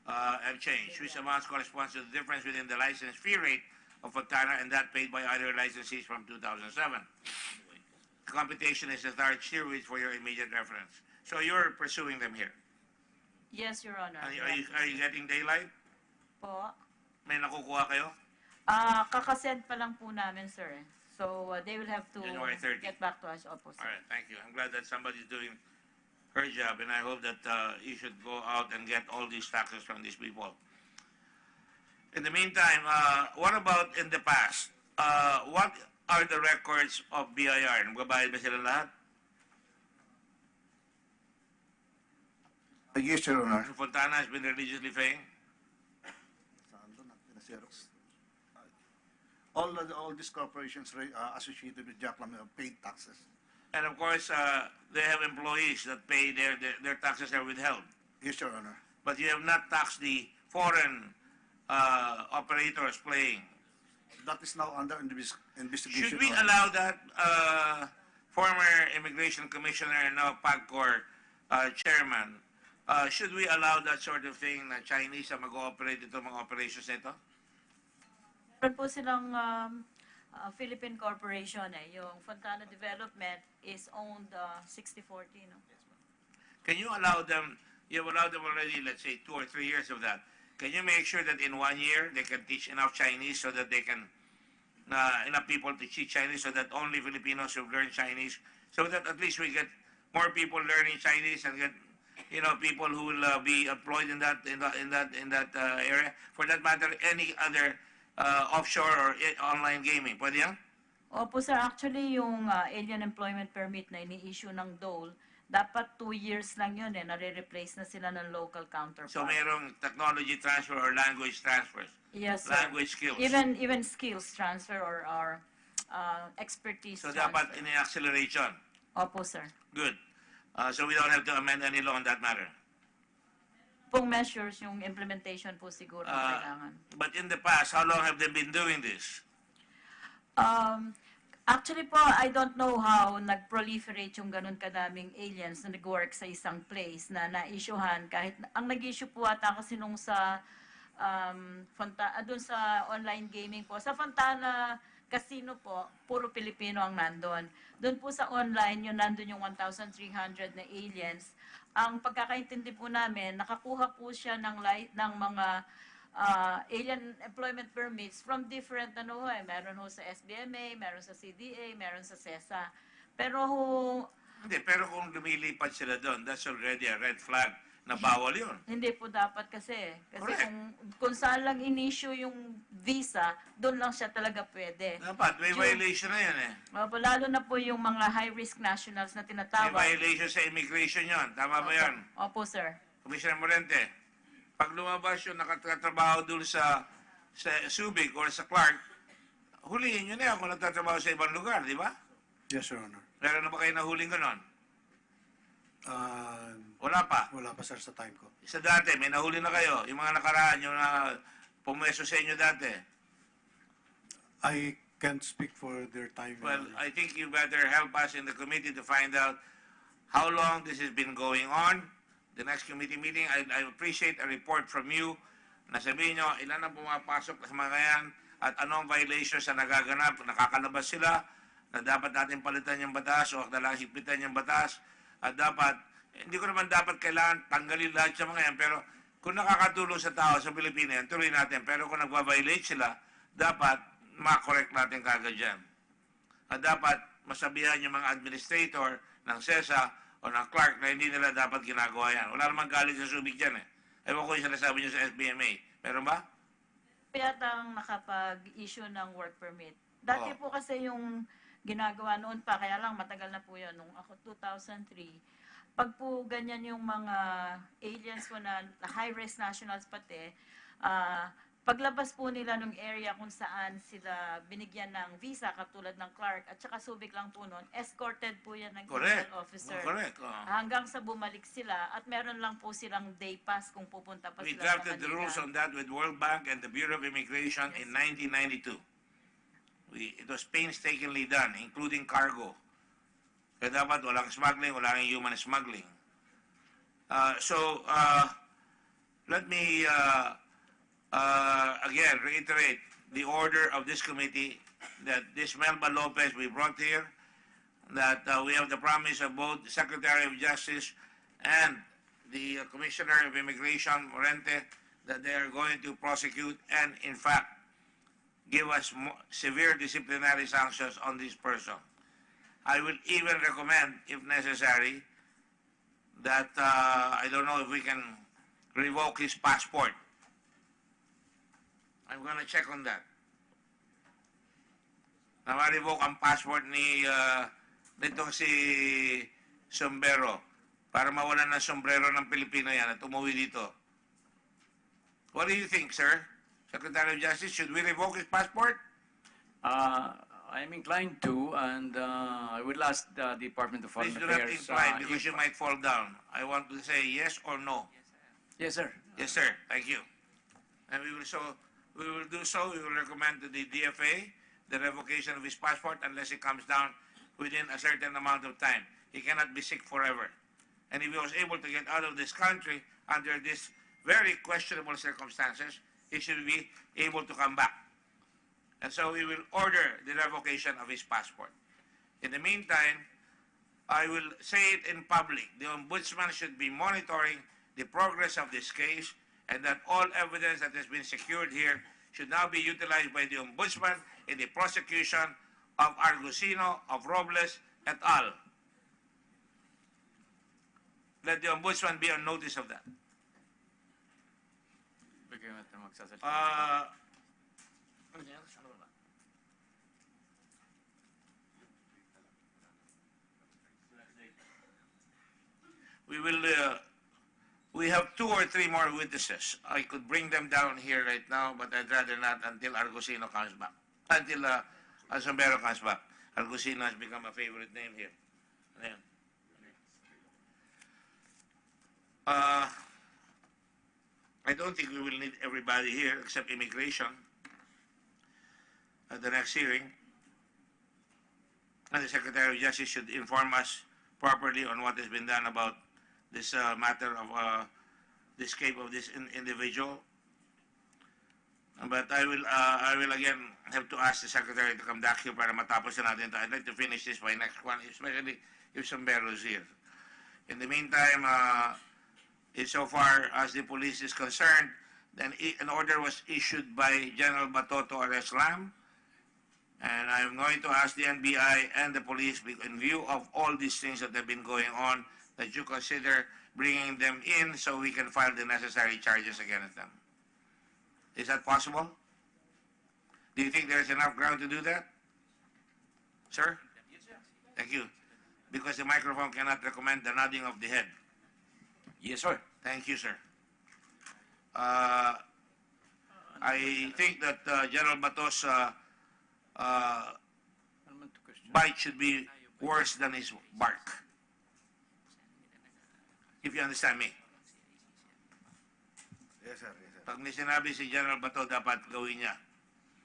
C: and change, which amounts corresponds to the difference within the license fee rate of Fontana and that paid by other licensees from 2007. The computation is the third series for your immediate reference. So you're pursuing them here.
D: Yes, Your Honor.
C: Are you getting daylight?
D: Po.
C: May nakukuha kayo?
D: Kakasend pa lang po namin, sir. So, they will have to
C: January 30.
D: get back to us. Opo, sir.
C: All right, thank you. I'm glad that somebody's doing her job, and I hope that you should go out and get all these taxes from these people. In the meantime, what about in the past? What are the records of BIR? Nagbabayad ba sila lahat?
M: Yes, Your Honor.
C: Fontana has been religiously paying?
M: All these corporations associated with Jaclam have paid taxes.
C: And of course, they have employees that pay their taxes are withheld.
M: Yes, Your Honor.
C: But you have not taxed the foreign operators playing.
M: That is now under investigation.
C: Should we allow that former Immigration Commissioner and now PAGCOR chairman, should we allow that sort of thing na Chinese ang mag-ooperate ito mga operations nito?
D: Meron po silang Philippine corporation Yung Fontana Development is owned 60-40, no?
C: Can you allow them, you've allowed them already, let's say, 2 or 3 years of that. Can you make sure that in 1 year they can teach enough Chinese so that they can, enough people to teach Chinese so that only Filipinos will learn Chinese, so that at least we get more people learning Chinese and get, people who will be employed in that area. For that matter, any other offshore or online gaming. Pwede yan?
D: Opo, sir. Actually, yung alien employment permit na ini-issue ng DOLE, dapat 2 years lang yun nare-replace na sila ng local counterpart.
C: So mayroong technology transfer or language transfers?
D: Yes, sir.
C: Language skills?
D: Even skills transfer or expertise
C: So
D: transfer.
C: dapat ini-acceleration?
D: Opo, sir.
C: Good. So we don't have to amend any law on that matter?
D: Pong measures, yung implementation po siguro kailangan.
C: But in the past, how long have they been doing this?
D: Actually po, I don't know how nag-proliferate yung ganun kadaming aliens na nag-work sa isang place na na-issuehan. Kahit, ang nag-issue po ata kasi nung sa, doon sa online gaming po. Sa Fontana Casino po, puro Pilipino ang nandun. Doon po sa online, nandun yung 1,300 na aliens. Ang pagkakaintindi po namin, nakakuha po siya ng mga alien employment permits from different, meron ho sa SBMA, meron sa CDA, meron sa CESA. Pero ho,
C: Hindi, pero kung lumilipad sila doon, that's already a red flag na bawal yun.
D: hindi po dapat kasi. Kasi
C: Correct.
D: kung saan lang in-issue yung visa, doon lang siya talaga pwede.
C: Dapat, may violation na yan eh.
D: Opo, lalo na po yung mga high-risk nationals na
C: May
D: tinatawag.
C: violation sa immigration yon. Tama ba yan?
D: Opo, sir.
C: Commissioner Morente, pag lumabas yung nakatrabaho doon sa Subic or sa Clark, huliin nyo na yan kung nagtatrabaho sa ibang lugar, di ba?
J: Yes, Your Honor.
C: Meron na ba kayo nahuling ganon?
J: Uh,
C: Wala pa.
J: wala pa, sir, sa time ko.
C: Sa dati, may nahuli na kayo. Yung mga nakaraan, yung na pumeso sa inyo dati.
J: I can't speak for their time. Your
C: Well,
J: Honor.
C: I think you better help us in the committee to find out how long this has been going on. The next committee meeting, I appreciate a report from you na sabihin nyo ilan ang pumapasok sa mga yan at anong violations na nagaganap, nakakalabas sila, na dapat natin palitan yung batas o dalang higpitan yung batas. At dapat, hindi ko naman dapat kailangan tanggalin lahat sa mga yan, pero kung nakakatulong sa tao sa Pilipinas yan, tuloy natin. Pero kung nagwa-violate sila, dapat ma-correct natin kagad yan. At dapat masabihan yung mga administrator ng CESA o ng Clark na hindi nila dapat ginagawa yan. Wala namang galit sa Subic dyan eh. Ewan ko yung sinasabi nyo sa SBMA. Meron ba?
D: Yatang nakapag-issue ng work permit. Dati
C: Oo.
D: po kasi yung ginagawa noon pa, kaya lang matagal na po yun, nung ako 2003. Pag po ganyan yung mga aliens po na high-risk nationals pati, paglabas po nila ng area kung saan sila binigyan ng visa, katulad ng Clark, at saka Subic lang po noon, escorted po yan ng
C: Correct.
D: legal officer.
C: Correct.
D: Hanggang sa bumalik sila, at meron lang po silang day pass kung pupunta pa
C: We
D: sila sa
C: drafted the
D: Manila.
C: rules on that with World Bank and the Bureau of Immigration in 1992. It was painstakingly done, including cargo. Kaya dapat walang smuggling, walang human smuggling. Let me again reiterate the order of this committee that this Melba Lopez we brought here, that we have the promise of both the Secretary of Justice and the Commissioner of Immigration, Morente, that they are going to prosecute and, in fact, give us severe disciplinary sanctions on this person. I will even recommend, if necessary, that I don't know if we can revoke his passport. I'm gonna check on that. Na ma-revoke ang passport ni nitong si Sombrero para mawalan ng sombrero ng Pilipino yan at umuwi dito. What do you think, sir? Secretary of Justice, should we revoke his passport?
L: I'm inclined to, and I will ask the Department of Foreign
C: Please do not
L: Affairs.
C: incline because you might fall down. I want to say yes or no.
L: Yes, sir.
C: Yes, sir. Thank you. And we will do so. We will recommend to the DFA the revocation of his passport unless he comes down within a certain amount of time. He cannot be sick forever. And if he was able to get out of this country under these very questionable circumstances, he should be able to come back. And so we will order the revocation of his passport. In the meantime, I will say it in public. The Ombudsman should be monitoring the progress of this case, and that all evidence that has been secured here should now be utilized by the Ombudsman in the prosecution of Argusino, of Robles, et al. Let the Ombudsman be on notice of that. We have 2 or 3 more witnesses. I could bring them down here right now, but I'd rather not until Argusino comes back. Until Sombrero comes back. Argusino has become a favorite name here. Ayan. I don't think we will need everybody here except immigration at the next hearing. And the Secretary of Justice should inform us properly on what has been done about this matter of the escape of this individual. But I will again have to ask the Secretary to come back here para matapos na natin ito. I'd like to finish this by next one, especially if Sombrero is here. In the meantime, insofar as the police is concerned, Then an order was issued by General Bato to arrest Lam. And I'm going to ask the NBI and the police, in view of all these things that have been going on, that you consider bringing them in so we can file the necessary charges against them. Is that possible? Do you think there is enough ground to do that? Sir? Thank you. Because the microphone cannot recommend the nodding of the head.
G: Yes, sir.
C: Thank you, sir. I think that General Bato's bite should be worse than his bark. If you understand me.
F: Yes, sir. Yes, sir.
C: Pag may sinabi si General Bato, dapat gawin niya.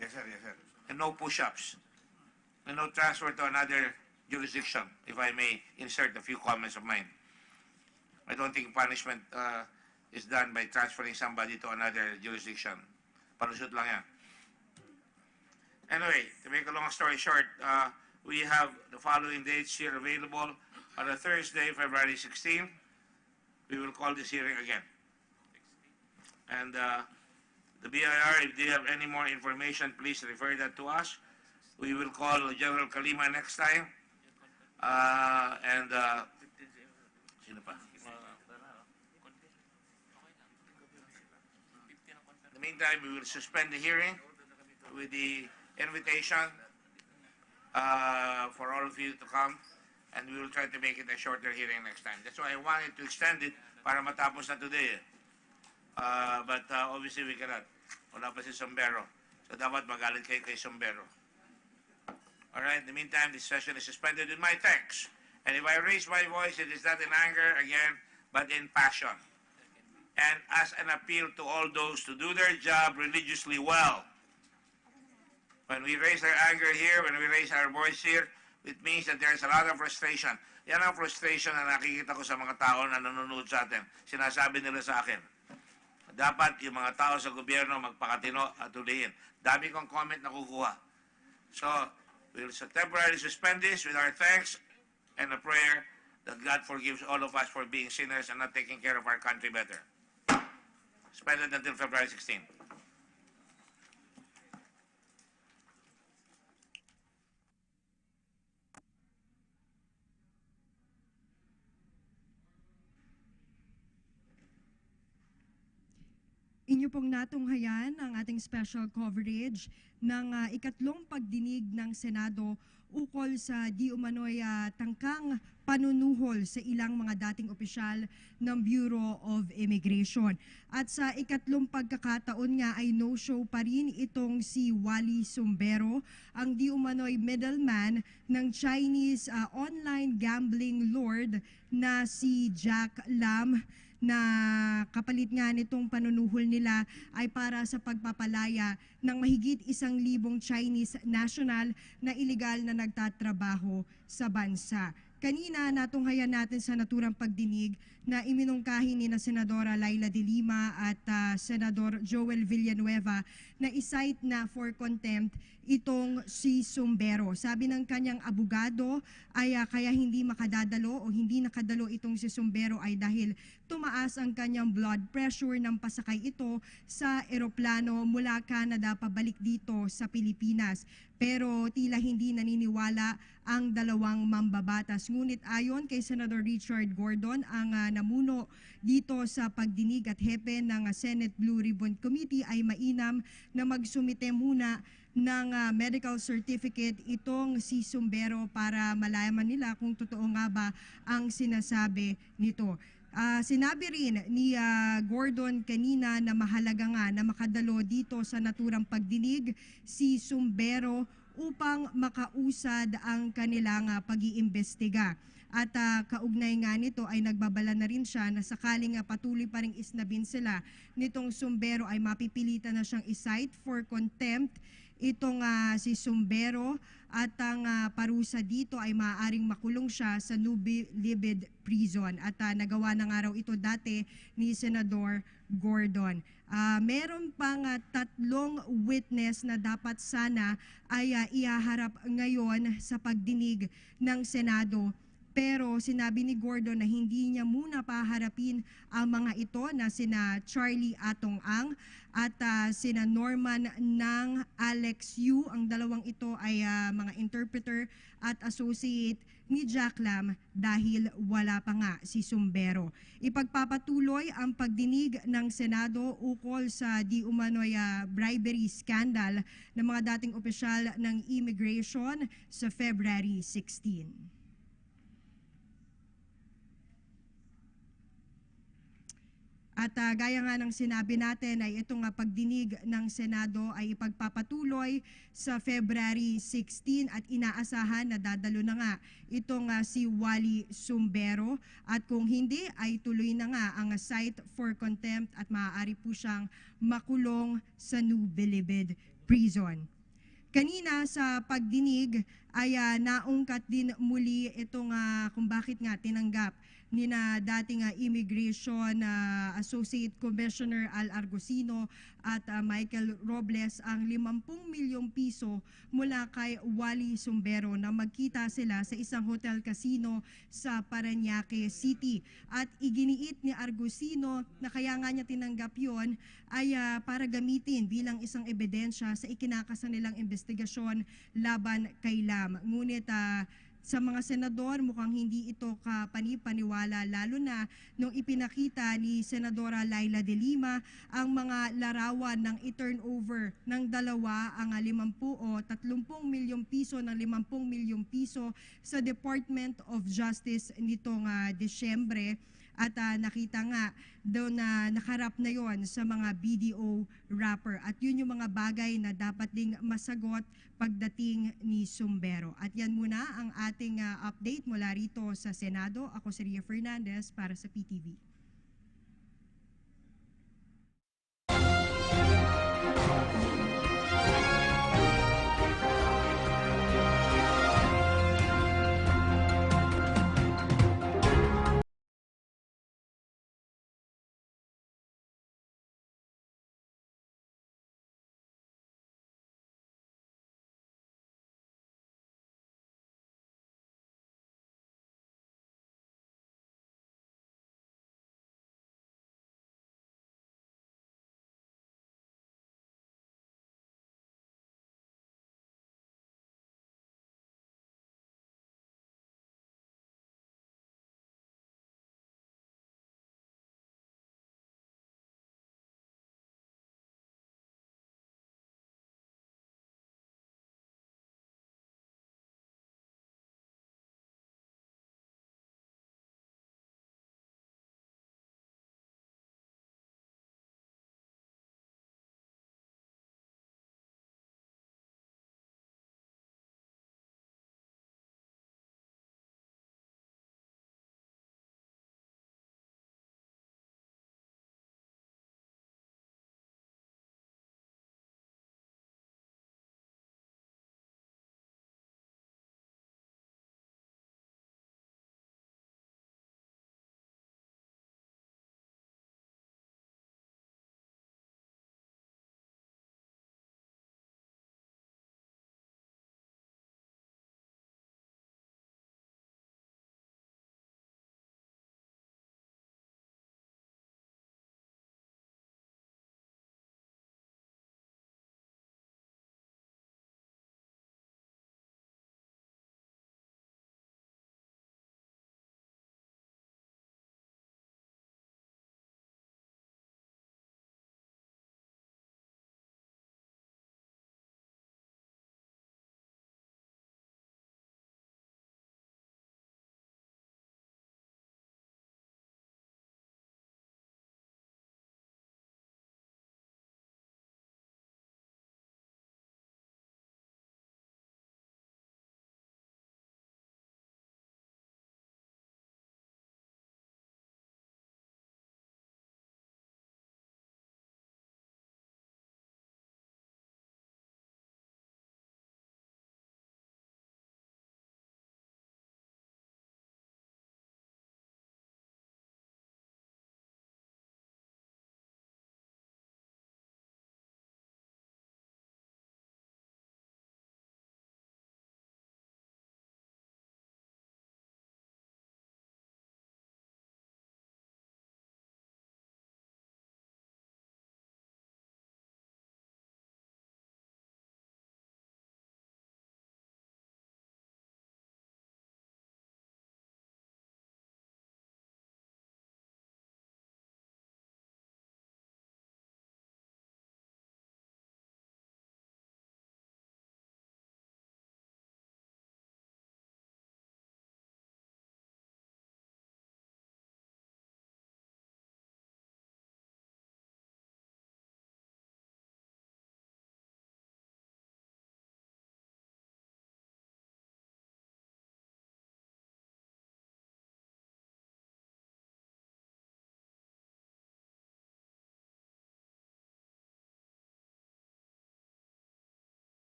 F: Yes, sir. Yes, sir.
C: And no push-ups. And no transfer to another jurisdiction, if I may insert a few comments of mine. I don't think punishment is done by transferring somebody to another jurisdiction. Palusot lang yan. Anyway, to make a long story short, we have the following dates here available. On a Thursday, February 16, we will call this hearing again. And the BIR, if they have any more information, please refer that to us. We will call General Kalima next time. Sino pa? In the meantime, we will suspend the hearing with the invitation for all of you to come, and we will try to make it a shorter hearing next time. That's why I wanted to extend it para matapos na today. But obviously we cannot. Wala pa si Sombero. So dapat magalit kayo kay Sombero. Alright, in the meantime, this session is suspended with my thanks. And if I raise my voice, it is not in anger again, but in passion. And as an appeal to all those to do their job religiously well. When we raise our anger here, when we raise our voice here, it means that there is a lot of frustration. Yan ang frustration na nakikita ko sa mga tao na nanonood sa atin. Sinasabi nila sa akin, dapat yung mga tao sa gobyerno magpakatino at ulihin. Dami kong comment na kukuha. So, we'll temporarily suspend this with our thanks and a prayer that God forgives all of us for being sinners and not taking care of our country better. Suspended until February 16.
B: Inyo pong natunghayan ang ating special coverage ng ikatlong pagdinig ng Senado ukol sa di umano'y tangkang panunuhol sa ilang mga dating opisyal ng Bureau of Immigration. At sa ikatlong pagkakataon nga ay no-show pa rin itong si Wally Sumbero, ang di umano'y middleman ng Chinese online gambling lord na si Jack Lam, na kapalit nga nitong panunuhol nila ay para sa pagpapalaya ng mahigit 1,000 Chinese national na iligal na nagtatrabaho sa bansa. Kanina natunghayan natin sa naturang pagdinig na iminungkahi ni na Senadora Laila de Lima at Senador Joel Villanueva na isight na for contempt itong si Sumbero. Sabi ng kanyang abogado ay kaya hindi makadadalo o hindi nakadalo itong si Sumbero ay dahil tumaas ang kanyang blood pressure nang pasakay ito sa eroplano mula Canada pabalik dito sa Pilipinas. Pero tila hindi naniniwala ang dalawang mambabatas. Ngunit ayon kay Senator Richard Gordon, ang namuno dito sa pagdinig at hepe ng Senate Blue Ribbon Committee ay mainam na magsumite muna ng medical certificate itong si Sumbero para malaman nila kung totoo nga ba ang sinasabi nito. Sinabi rin ni Gordon kanina na mahalaga nga na makadalo dito sa naturang pagdinig si Sumbero upang makausad ang kanilang pag-iimbestiga. At kaugnay nga nito ay nagbabala na rin siya na sakaling patuloy pa rin isnabin sila nitong Sumbero ay mapipilitan na siyang isight for contempt itong si Sumbero at ang parusa dito ay maaaring makulong siya sa Nubi-Libid Prison at nagawa na nga raw ito dati ni Senador Gordon. Meron pang 3 witness na dapat sana ay ihaharap ngayon sa pagdinig ng Senado. Pero sinabi ni Gordon na hindi niya muna paharapin ang mga ito na sina Charlie Atong Ang at sina Norman ng Alex Yu. Ang dalawang ito ay mga interpreter at associate ni Jack Lam dahil wala pa nga si Sumbero. Ipagpapatuloy ang pagdinig ng Senado ukol sa di umano'y bribery scandal ng mga dating opisyal ng immigration sa February 16. At gaya nga ng sinabi natin ay itong pagdinig ng Senado ay ipagpapatuloy sa February 16 at inaasahan na dadalo na nga itong si Wally Sumbero at kung hindi ay tuloy na nga ang cite for contempt at maaari po siyang makulong sa New Bilibid Prison. Kanina sa pagdinig ay naungkat din muli itong kung bakit nga tinanggap ni na dating Immigration Associate Commissioner Al Argusino at Michael Robles ang 50 milyong piso mula kay Wally Sumbero na magkita sila sa isang hotel casino sa Parañaque City. At iginiit ni Argusino na kaya nga niya tinanggap yon ay para gamitin bilang isang ebidensya sa ikinakasa nilang investigasyon laban kay Lam. Ngunit sa mga senador, mukhang hindi ito kapani-paniwala, lalo na nung ipinakita ni Senadora Laila de Lima ang mga larawan ng i-turnover ng dalawa ang 50 o 30 milyong piso ng 50 milyong piso sa Department of Justice nitong Desyembre. At nakita nga doon na nakarap na yon sa mga BDO wrapper. At yun yung mga bagay na dapat ding masagot pagdating ni Sumbero. At yan muna ang ating update mula rito sa Senado. Ako si Ria Fernandez para sa PTV.